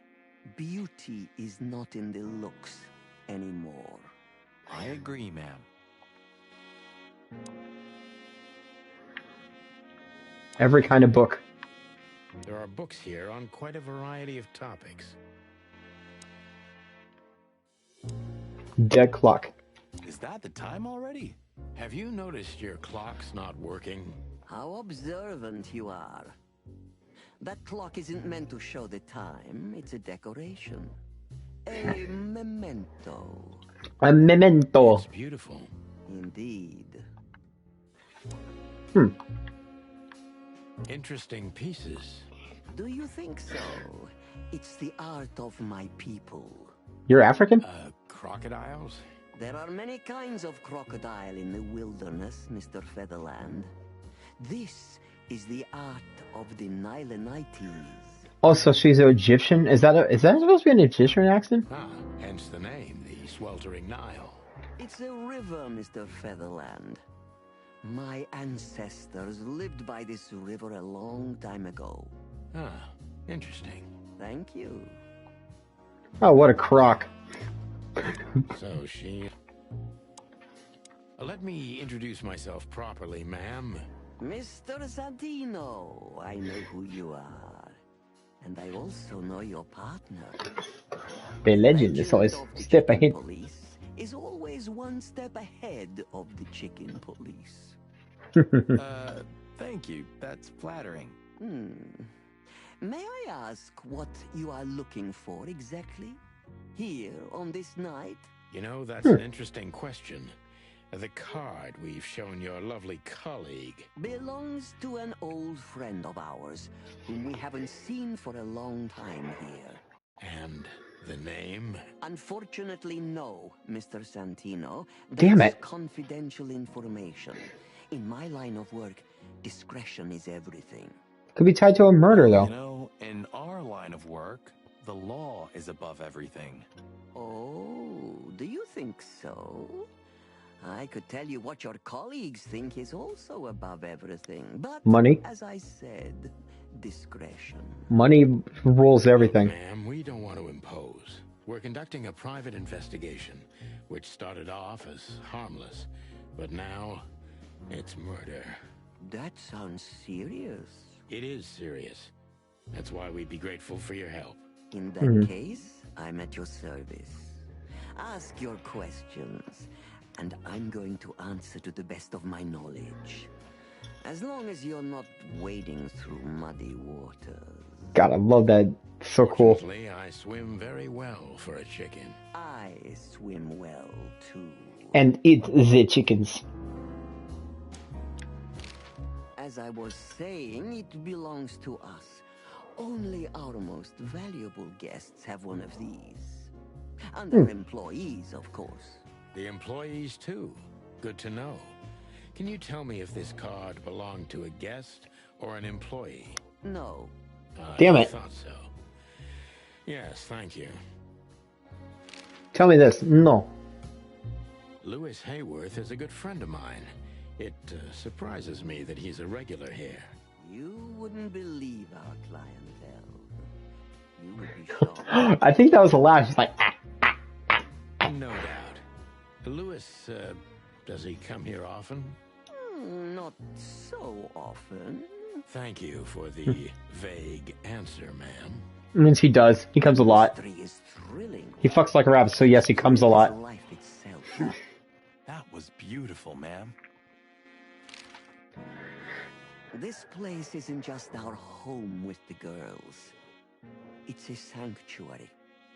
beauty is not in the looks anymore. I agree, ma'am. Every kind of book. There are books here on quite a variety of topics. Dead clock. Is that the time already? Have you noticed your clock's not working? How observant you are. That clock isn't meant to show the time. It's a decoration. A memento. A memento. It's beautiful. Indeed. Interesting pieces. Do you think so? It's the art of my people. You're African? Crocodiles? There are many kinds of crocodile in the wilderness, Mr. Featherland. This is the art of the Nilenites. Oh, so she's an Egyptian? Is that supposed to be an Egyptian accent? Ah, hence the name, the sweltering Nile? It's a river, Mr. Featherland. My ancestors lived by this river a long time ago. Ah, interesting. Thank you. Oh, what a crock. So she... Let me introduce myself properly, ma'am. Mr. Santino, I know who you are. And I also know your partner. The legend is always of the step chicken ahead. police is always one step ahead of the chicken police. Thank you. That's flattering. May I ask what you are looking for exactly? Here on this night? You know, that's an interesting question. The card we've shown your lovely colleague Belongs to an old friend of ours, whom we haven't seen for a long time here. And the name? Unfortunately, no, Mr. Santino. Damn That's it. confidential information. In my line of work, discretion is everything. Could be tied to a murder, You though. know, in our line of work, the law is above everything. Oh, do you think so? I could tell you what your colleagues think is also above everything, but Money. as I said, discretion. Money rules everything. Ma'am, we don't want to impose. We're conducting a private investigation, which started off as harmless, but now it's murder. That sounds serious. It is serious. That's why we'd be grateful for your help. In that case, I'm at your service. Ask your questions, and I'm going to answer to the best of my knowledge. As long as you're not wading through muddy waters. God, I love that. So cool. Fortunately, I swim very well for a chicken. I swim well, too. And eat the chickens. As I was saying, it belongs to us. Only our most valuable guests have one of these. And their employees, of course. The employees, too. Good to know. Can you tell me if this card belonged to a guest or an employee? No. Damn I it. thought so. Yes, thank you. Tell me this. No. Lewis Hayworth is a good friend of mine. It surprises me that he's a regular here. You wouldn't believe our clientele. You would be shocked. I think that was a laugh. She's like, No doubt. Lewis, does he come here often? Not so often. Thank you for the vague answer, ma'am. means he does. He comes a lot. History is thrilling. He fucks like a rabbit, so yes, he comes a lot. Life itself. That was beautiful, ma'am. This place isn't just our home with the girls. It's a sanctuary.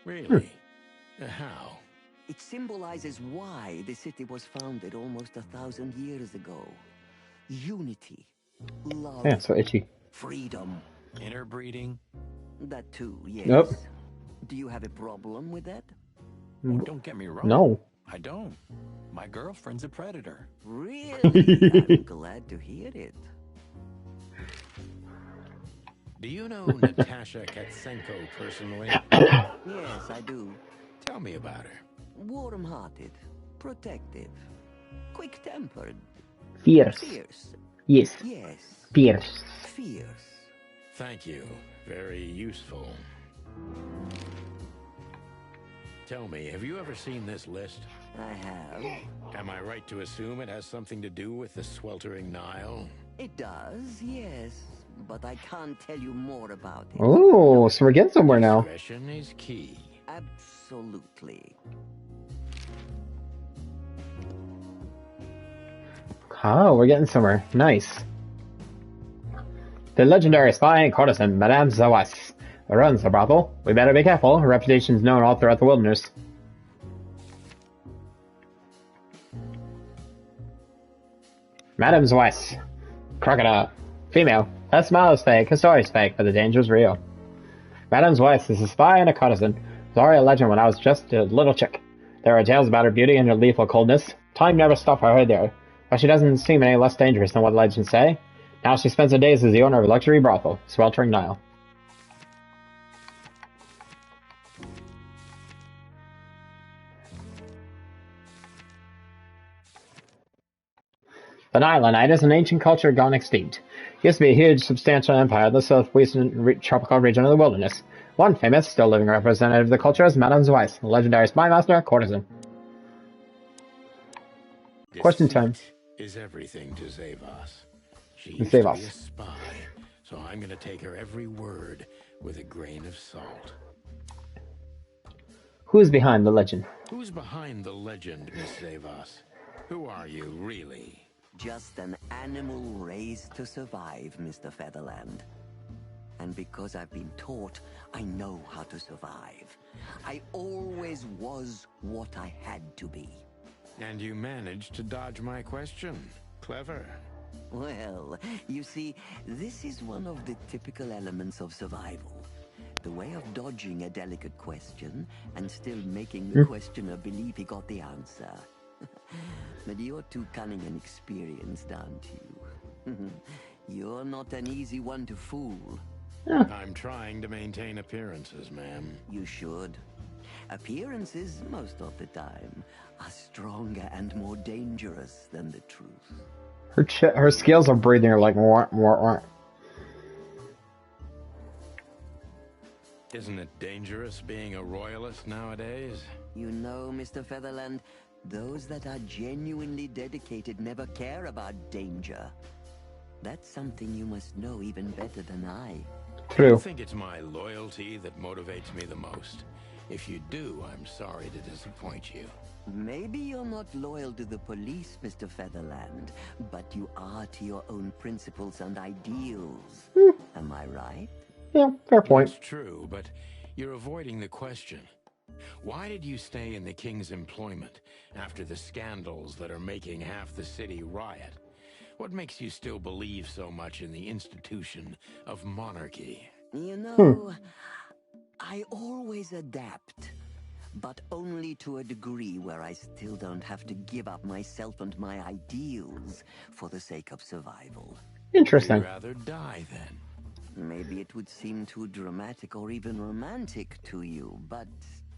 Really? How? It symbolizes why the city was founded almost 1,000 years ago. Unity, love, Yeah, so itchy. freedom. Interbreeding? That too, yes. Nope. Do you have a problem with that? Oh, don't get me wrong. No. I don't. My girlfriend's a predator. Really? I'm glad to hear it. Do you know Natasha Katsenko personally? Yes, I do. Tell me about her. Warm-hearted, protective, quick-tempered, Fierce. fierce. Yes. Yes, Fierce. fierce. Thank you. Very useful. Tell me, have you ever seen this list? I have. Am I right to assume it has something to do with the sweltering Nile? It does, yes, but I can't tell you more about it. Oh, so we're getting somewhere now. Discretion is key. Absolutely. Oh, we're getting somewhere. Nice. The legendary spy and courtesan, Madame Zawas, runs the brothel. We better be careful. Her reputation's known all throughout the wilderness. Madame Zawas. Crocodile. Female. Her smile is fake, her story's fake, but the danger's real. Madame Zawas is a spy and a courtesan. Sorry, a legend when I was just a little chick. There are tales about her beauty and her lethal coldness. Time never stopped for her there, but she doesn't seem any less dangerous than what legends say. Now she spends her days as the owner of a luxury brothel, sweltering Nile. The Nile is an ancient culture gone extinct. It used to be a huge, substantial empire in the southwestern tropical region of the wilderness. One famous, still living representative of the culture is Madame Weiss, a legendary spy master courtesan. Question time. Deceit is everything to Zavos. She And used save to be a us. spy, so I'm going to take her every word with a grain of salt. Who is behind the legend? Who's behind the legend, Miss Zavos? Who are you, really? Just an animal raised to survive, Mr. Featherland. And because I've been taught, I know how to survive. I always was what I had to be. And you managed to dodge my question. Clever. Well, you see, this is one of the typical elements of survival. The way of dodging a delicate question and still making the questioner believe he got the answer. But you're too cunning and experienced, aren't you? You're not an easy one to fool. I'm trying to maintain appearances, ma'am. You should. Appearances, most of the time, are stronger and more dangerous than the truth. Her scales are breathing her like more. Isn't it dangerous being a royalist nowadays? You know, Mr. Featherland, those that are genuinely dedicated never care about danger. That's something you must know even better than I. True. I think it's my loyalty that motivates me the most. If you do, I'm sorry to disappoint you. Maybe you're not loyal to the police, Mr. Featherland, but you are to your own principles and ideals. Am I right? Yeah, fair point. That's true, but you're avoiding the question. Why did you stay in the king's employment after the scandals that are making half the city riot? What makes you still believe so much in the institution of monarchy? You know, I always adapt, but only to a degree where I still don't have to give up myself and my ideals for the sake of survival. Interesting. You'd rather die then? Maybe it would seem too dramatic or even romantic to you, but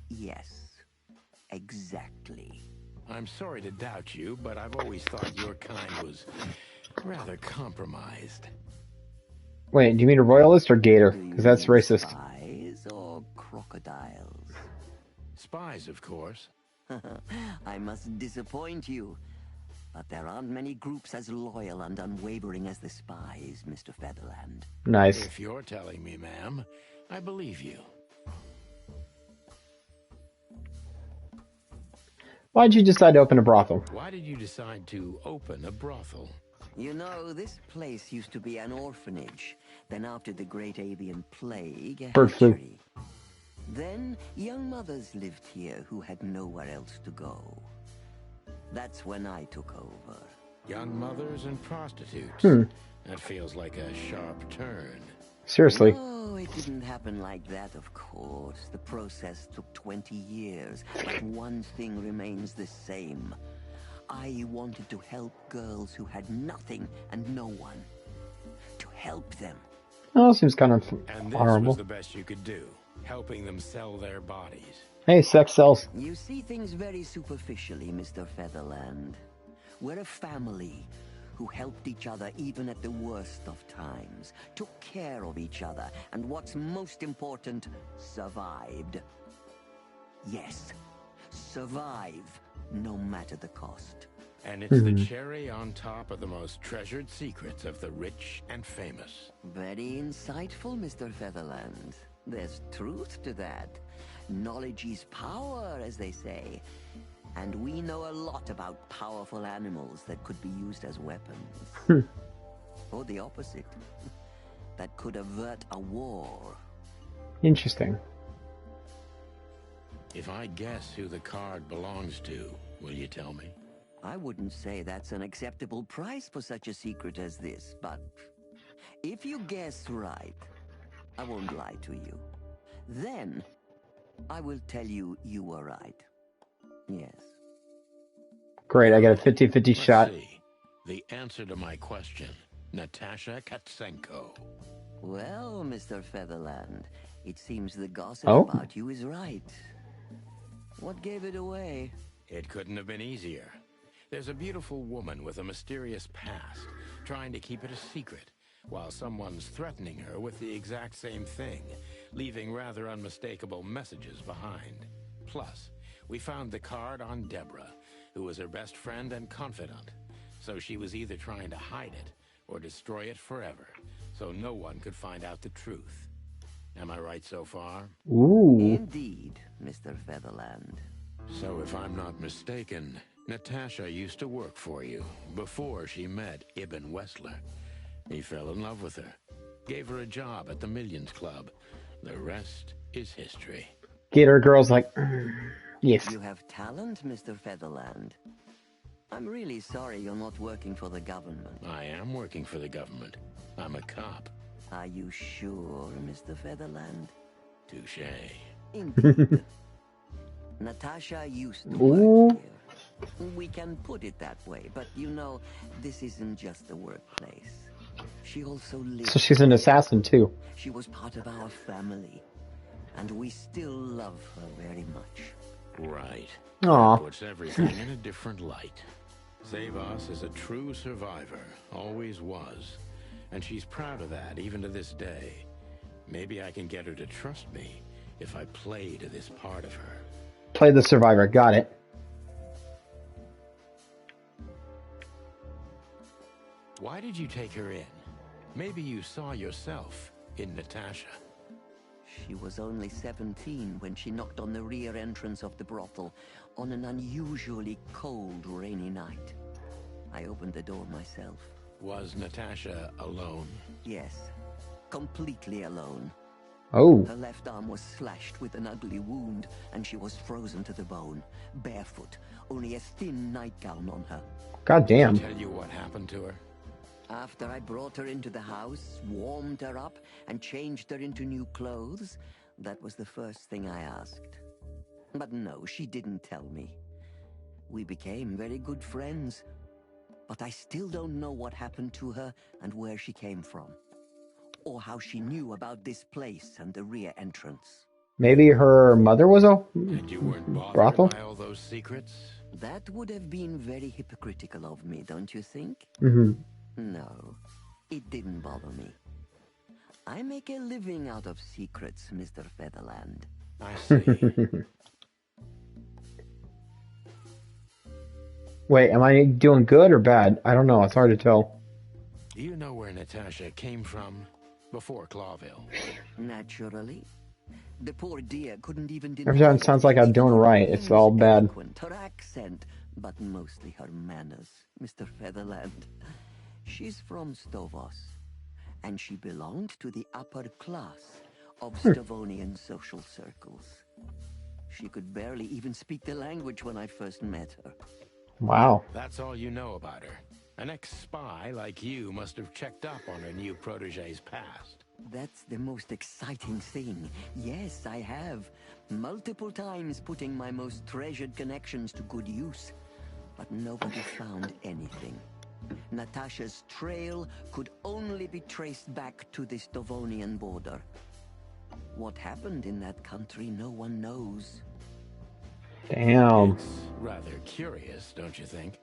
yes, exactly. I'm sorry to doubt you, but I've always thought your kind was rather compromised. Wait, do you mean a royalist or gator? Because that's racist. Spies or crocodiles? Spies, of course. I must disappoint you, but there aren't many groups as loyal and unwavering as the spies, Mr. Featherland. Nice. If you're telling me, ma'am, I believe you. Why'd you decide to open a brothel? Why did you decide to open a brothel? You know, this place used to be an orphanage. Then after the Great Avian Plague, a Bird flu. hatchery. Then young mothers lived here who had nowhere else to go. That's when I took over. Young mothers and prostitutes. That feels like a sharp turn. Seriously. No, it didn't happen like that, of course. The process took 20 years. But one thing remains the same. I wanted to help girls who had nothing and no one. To help them. Oh, seems kind of And this horrible. was the best you could do, helping them sell their bodies. Hey, sex sells. You see things very superficially, Mr. Featherland. We're a family who helped each other even at the worst of times, took care of each other, and what's most important, survived. Yes, survive, no matter the cost. And it's the cherry on top of the most treasured secrets of the rich and famous. Very insightful, Mr. Featherland. There's truth to that. Knowledge is power, as they say. And we know a lot about powerful animals that could be used as weapons. Or the opposite. That could avert a war. Interesting. If I guess who the card belongs to, will you tell me? I wouldn't say that's an acceptable price for such a secret as this, but if you guess right, I won't lie to you. Then, I will tell you you were right. Yes. Great, I got a 50-50 shot. Let's see. The answer to my question, Natasha Katsenko. Well, Mr. Featherland, it seems the gossip Oh? about you is right. What gave it away? It couldn't have been easier. There's a beautiful woman with a mysterious past, trying to keep it a secret, while someone's threatening her with the exact same thing, leaving rather unmistakable messages behind. Plus, we found the card on Deborah, who was her best friend and confidant. So she was either trying to hide it or destroy it forever, so no one could find out the truth. Am I right so far? Ooh. Indeed, Mr. Featherland. So if I'm not mistaken, Natasha used to work for you before she met Ibn Wessler. He fell in love with her, gave her a job at the Millions Club. The rest is history. Gator Girl's like, yes. You have talent, Mr. Featherland. I'm really sorry you're not working for the government. I am working for the government. I'm a cop. Are you sure, Mr. Featherland? Touché. Indeed. Natasha used to work here. We can put it that way, but you know, this isn't just a workplace. She also lived. So she's an assassin too. She was part of our family, and we still love her very much. Right. Aw. That puts everything in a different light. Zavos is a true survivor, always was. And she's proud of that, even to this day. Maybe I can get her to trust me if I play to this part of her. Play the survivor. Got it. Why did you take her in? Maybe you saw yourself in Natasha. She was only 17 when she knocked on the rear entrance of the brothel on an unusually cold, rainy night. I opened the door myself. Was Natasha alone? Yes, completely alone. Oh. Her left arm was slashed with an ugly wound, and she was frozen to the bone, barefoot, only a thin nightgown on her. God damn. Did she tell you what happened to her? After I brought her into the house, warmed her up, and changed her into new clothes, that was the first thing I asked. But no, she didn't tell me. We became very good friends, but I still don't know what happened to her and where she came from, or how she knew about this place and the rear entrance. Maybe her mother was a And you weren't bothered brothel? by all those secrets? That would have been very hypocritical of me, don't you think? Mm-hmm. No, it didn't bother me. I make a living out of secrets, Mr. Featherland. I see. Wait, am I doing good or bad? I don't know. It's hard to tell. Do you know where Natasha came from before Clawville? Naturally. The poor dear couldn't even Every time it sounds like I'm doing right, it's all bad. Her accent, but mostly her manners, Mr. Featherland. She's from Stovos, and she belonged to the upper class of Stavonian social circles. She could barely even speak the language when I first met her. Wow. That's all you know about her. An ex-spy like you must have checked up on her new protege's past. That's the most exciting thing. Yes, I have. Multiple times putting my most treasured connections to good use. But nobody found anything. Natasha's trail could only be traced back to the Stavonian border. What happened in that country, no one knows. Damn. It's rather curious, don't you think?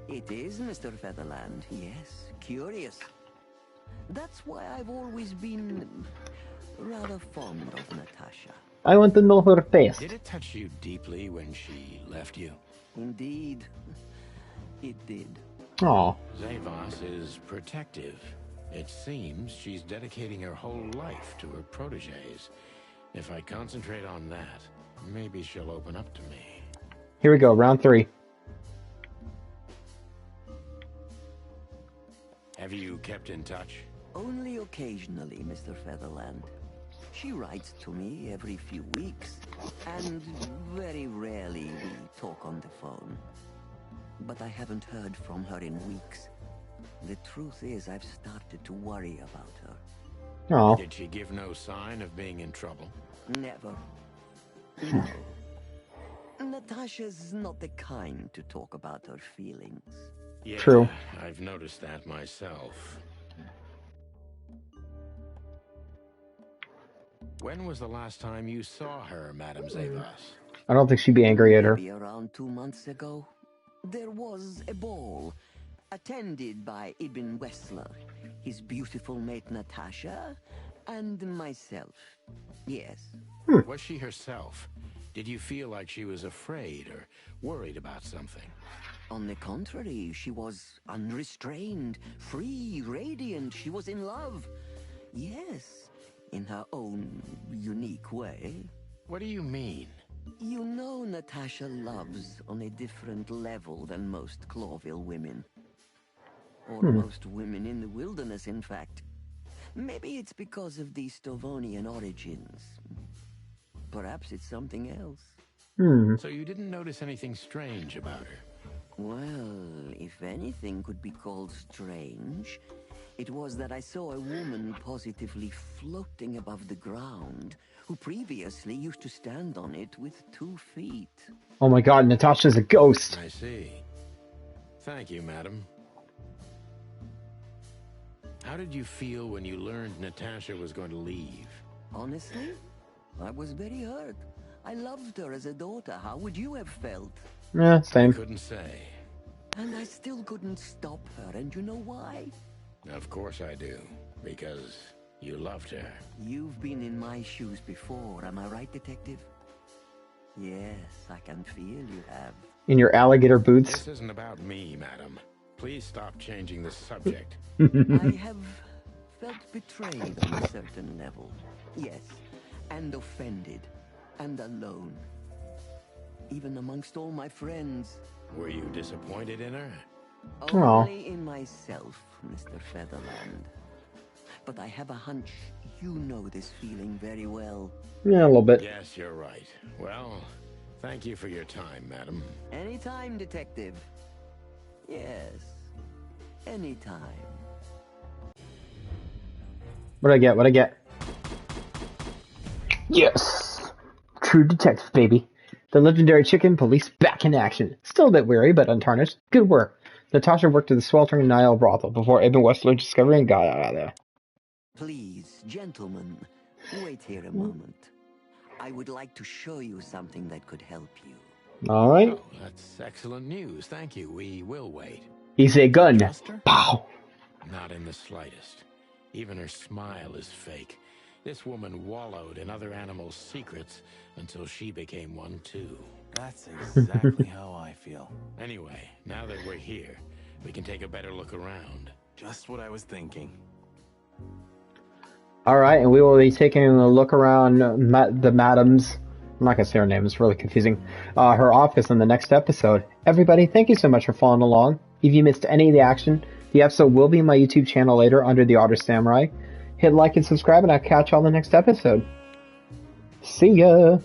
It is, Mr. Featherland. Yes, curious. That's why I've always been rather fond of Natasha. I want to know her face. Did it touch you deeply when she left you? Indeed, it did. Aw. Zavos is protective. It seems she's dedicating her whole life to her proteges. If I concentrate on that, maybe she'll open up to me. Here we go, round 3. Have you kept in touch? Only occasionally, Mr. Featherland. She writes to me every few weeks, and very rarely we talk on the phone. But I haven't heard from her in weeks. The truth is, I've started to worry about her. Aw. Did she give no sign of being in trouble? Never. No. Natasha's not the kind to talk about her feelings. Yeah, True. I've noticed that myself. When was the last time you saw her, Madame Zavos? I don't think she'd be angry at her. Maybe around 2 months ago. There was a ball, attended by Ibn Wessler, his beautiful mate Natasha, and myself. Yes. Was she herself? Did you feel like she was afraid or worried about something? On the contrary, she was unrestrained, free, radiant. She was in love. Yes, in her own unique way. What do you mean? You know Natasha loves on a different level than most Clawville women. Or most women in the wilderness, in fact. Maybe it's because of the Stovonian origins. Perhaps it's something else. So you didn't notice anything strange about her? Well, if anything could be called strange, it was that I saw a woman positively floating above the ground, who previously used to stand on it with 2 feet. Oh my god, Natasha's a ghost. I see. Thank you, madam. How did you feel when you learned Natasha was going to leave? Honestly, I was very hurt. I loved her as a daughter. How would you have felt? Yeah, same. I couldn't say. And I still couldn't stop her, and you know why? Of course I do. Because you loved her. You've been in my shoes before, am I right, detective? Yes, I can feel you have. In your alligator boots. This isn't about me, madam. Please stop changing the subject. I have felt betrayed on a certain level. Yes, and offended, and alone. Even amongst all my friends. Were you disappointed in her? Only in myself, Mr. Featherland. But I have a hunch you know this feeling very well. Yeah, a little bit. Yes, you're right. Well, thank you for your time, madam. Anytime, detective. Yes, anytime. What'd I get? What'd I get? Yes! True detective, baby. The legendary chicken police back in action. Still a bit weary, but untarnished. Good work. Natasha worked at the sweltering Nile brothel before Ibn Wessler discovered and got out of there. Please, gentlemen, wait here a moment. I would like to show you something that could help you. Alright. Oh, that's excellent news. Thank you. We will wait. He's a gun. Buster? Pow! Not in the slightest. Even her smile is fake. This woman wallowed in other animals' secrets until she became one too. That's exactly how I feel. Anyway, now that we're here, we can take a better look around. Just what I was thinking. Alright, and we will be taking a look around the madam's, I'm not going to say her name, it's really confusing, her office in the next episode. Everybody, thank you so much for following along. If you missed any of the action, the episode will be on my YouTube channel later under the Otter Samurai. Hit like and subscribe, and I'll catch y'all in the next episode. See ya!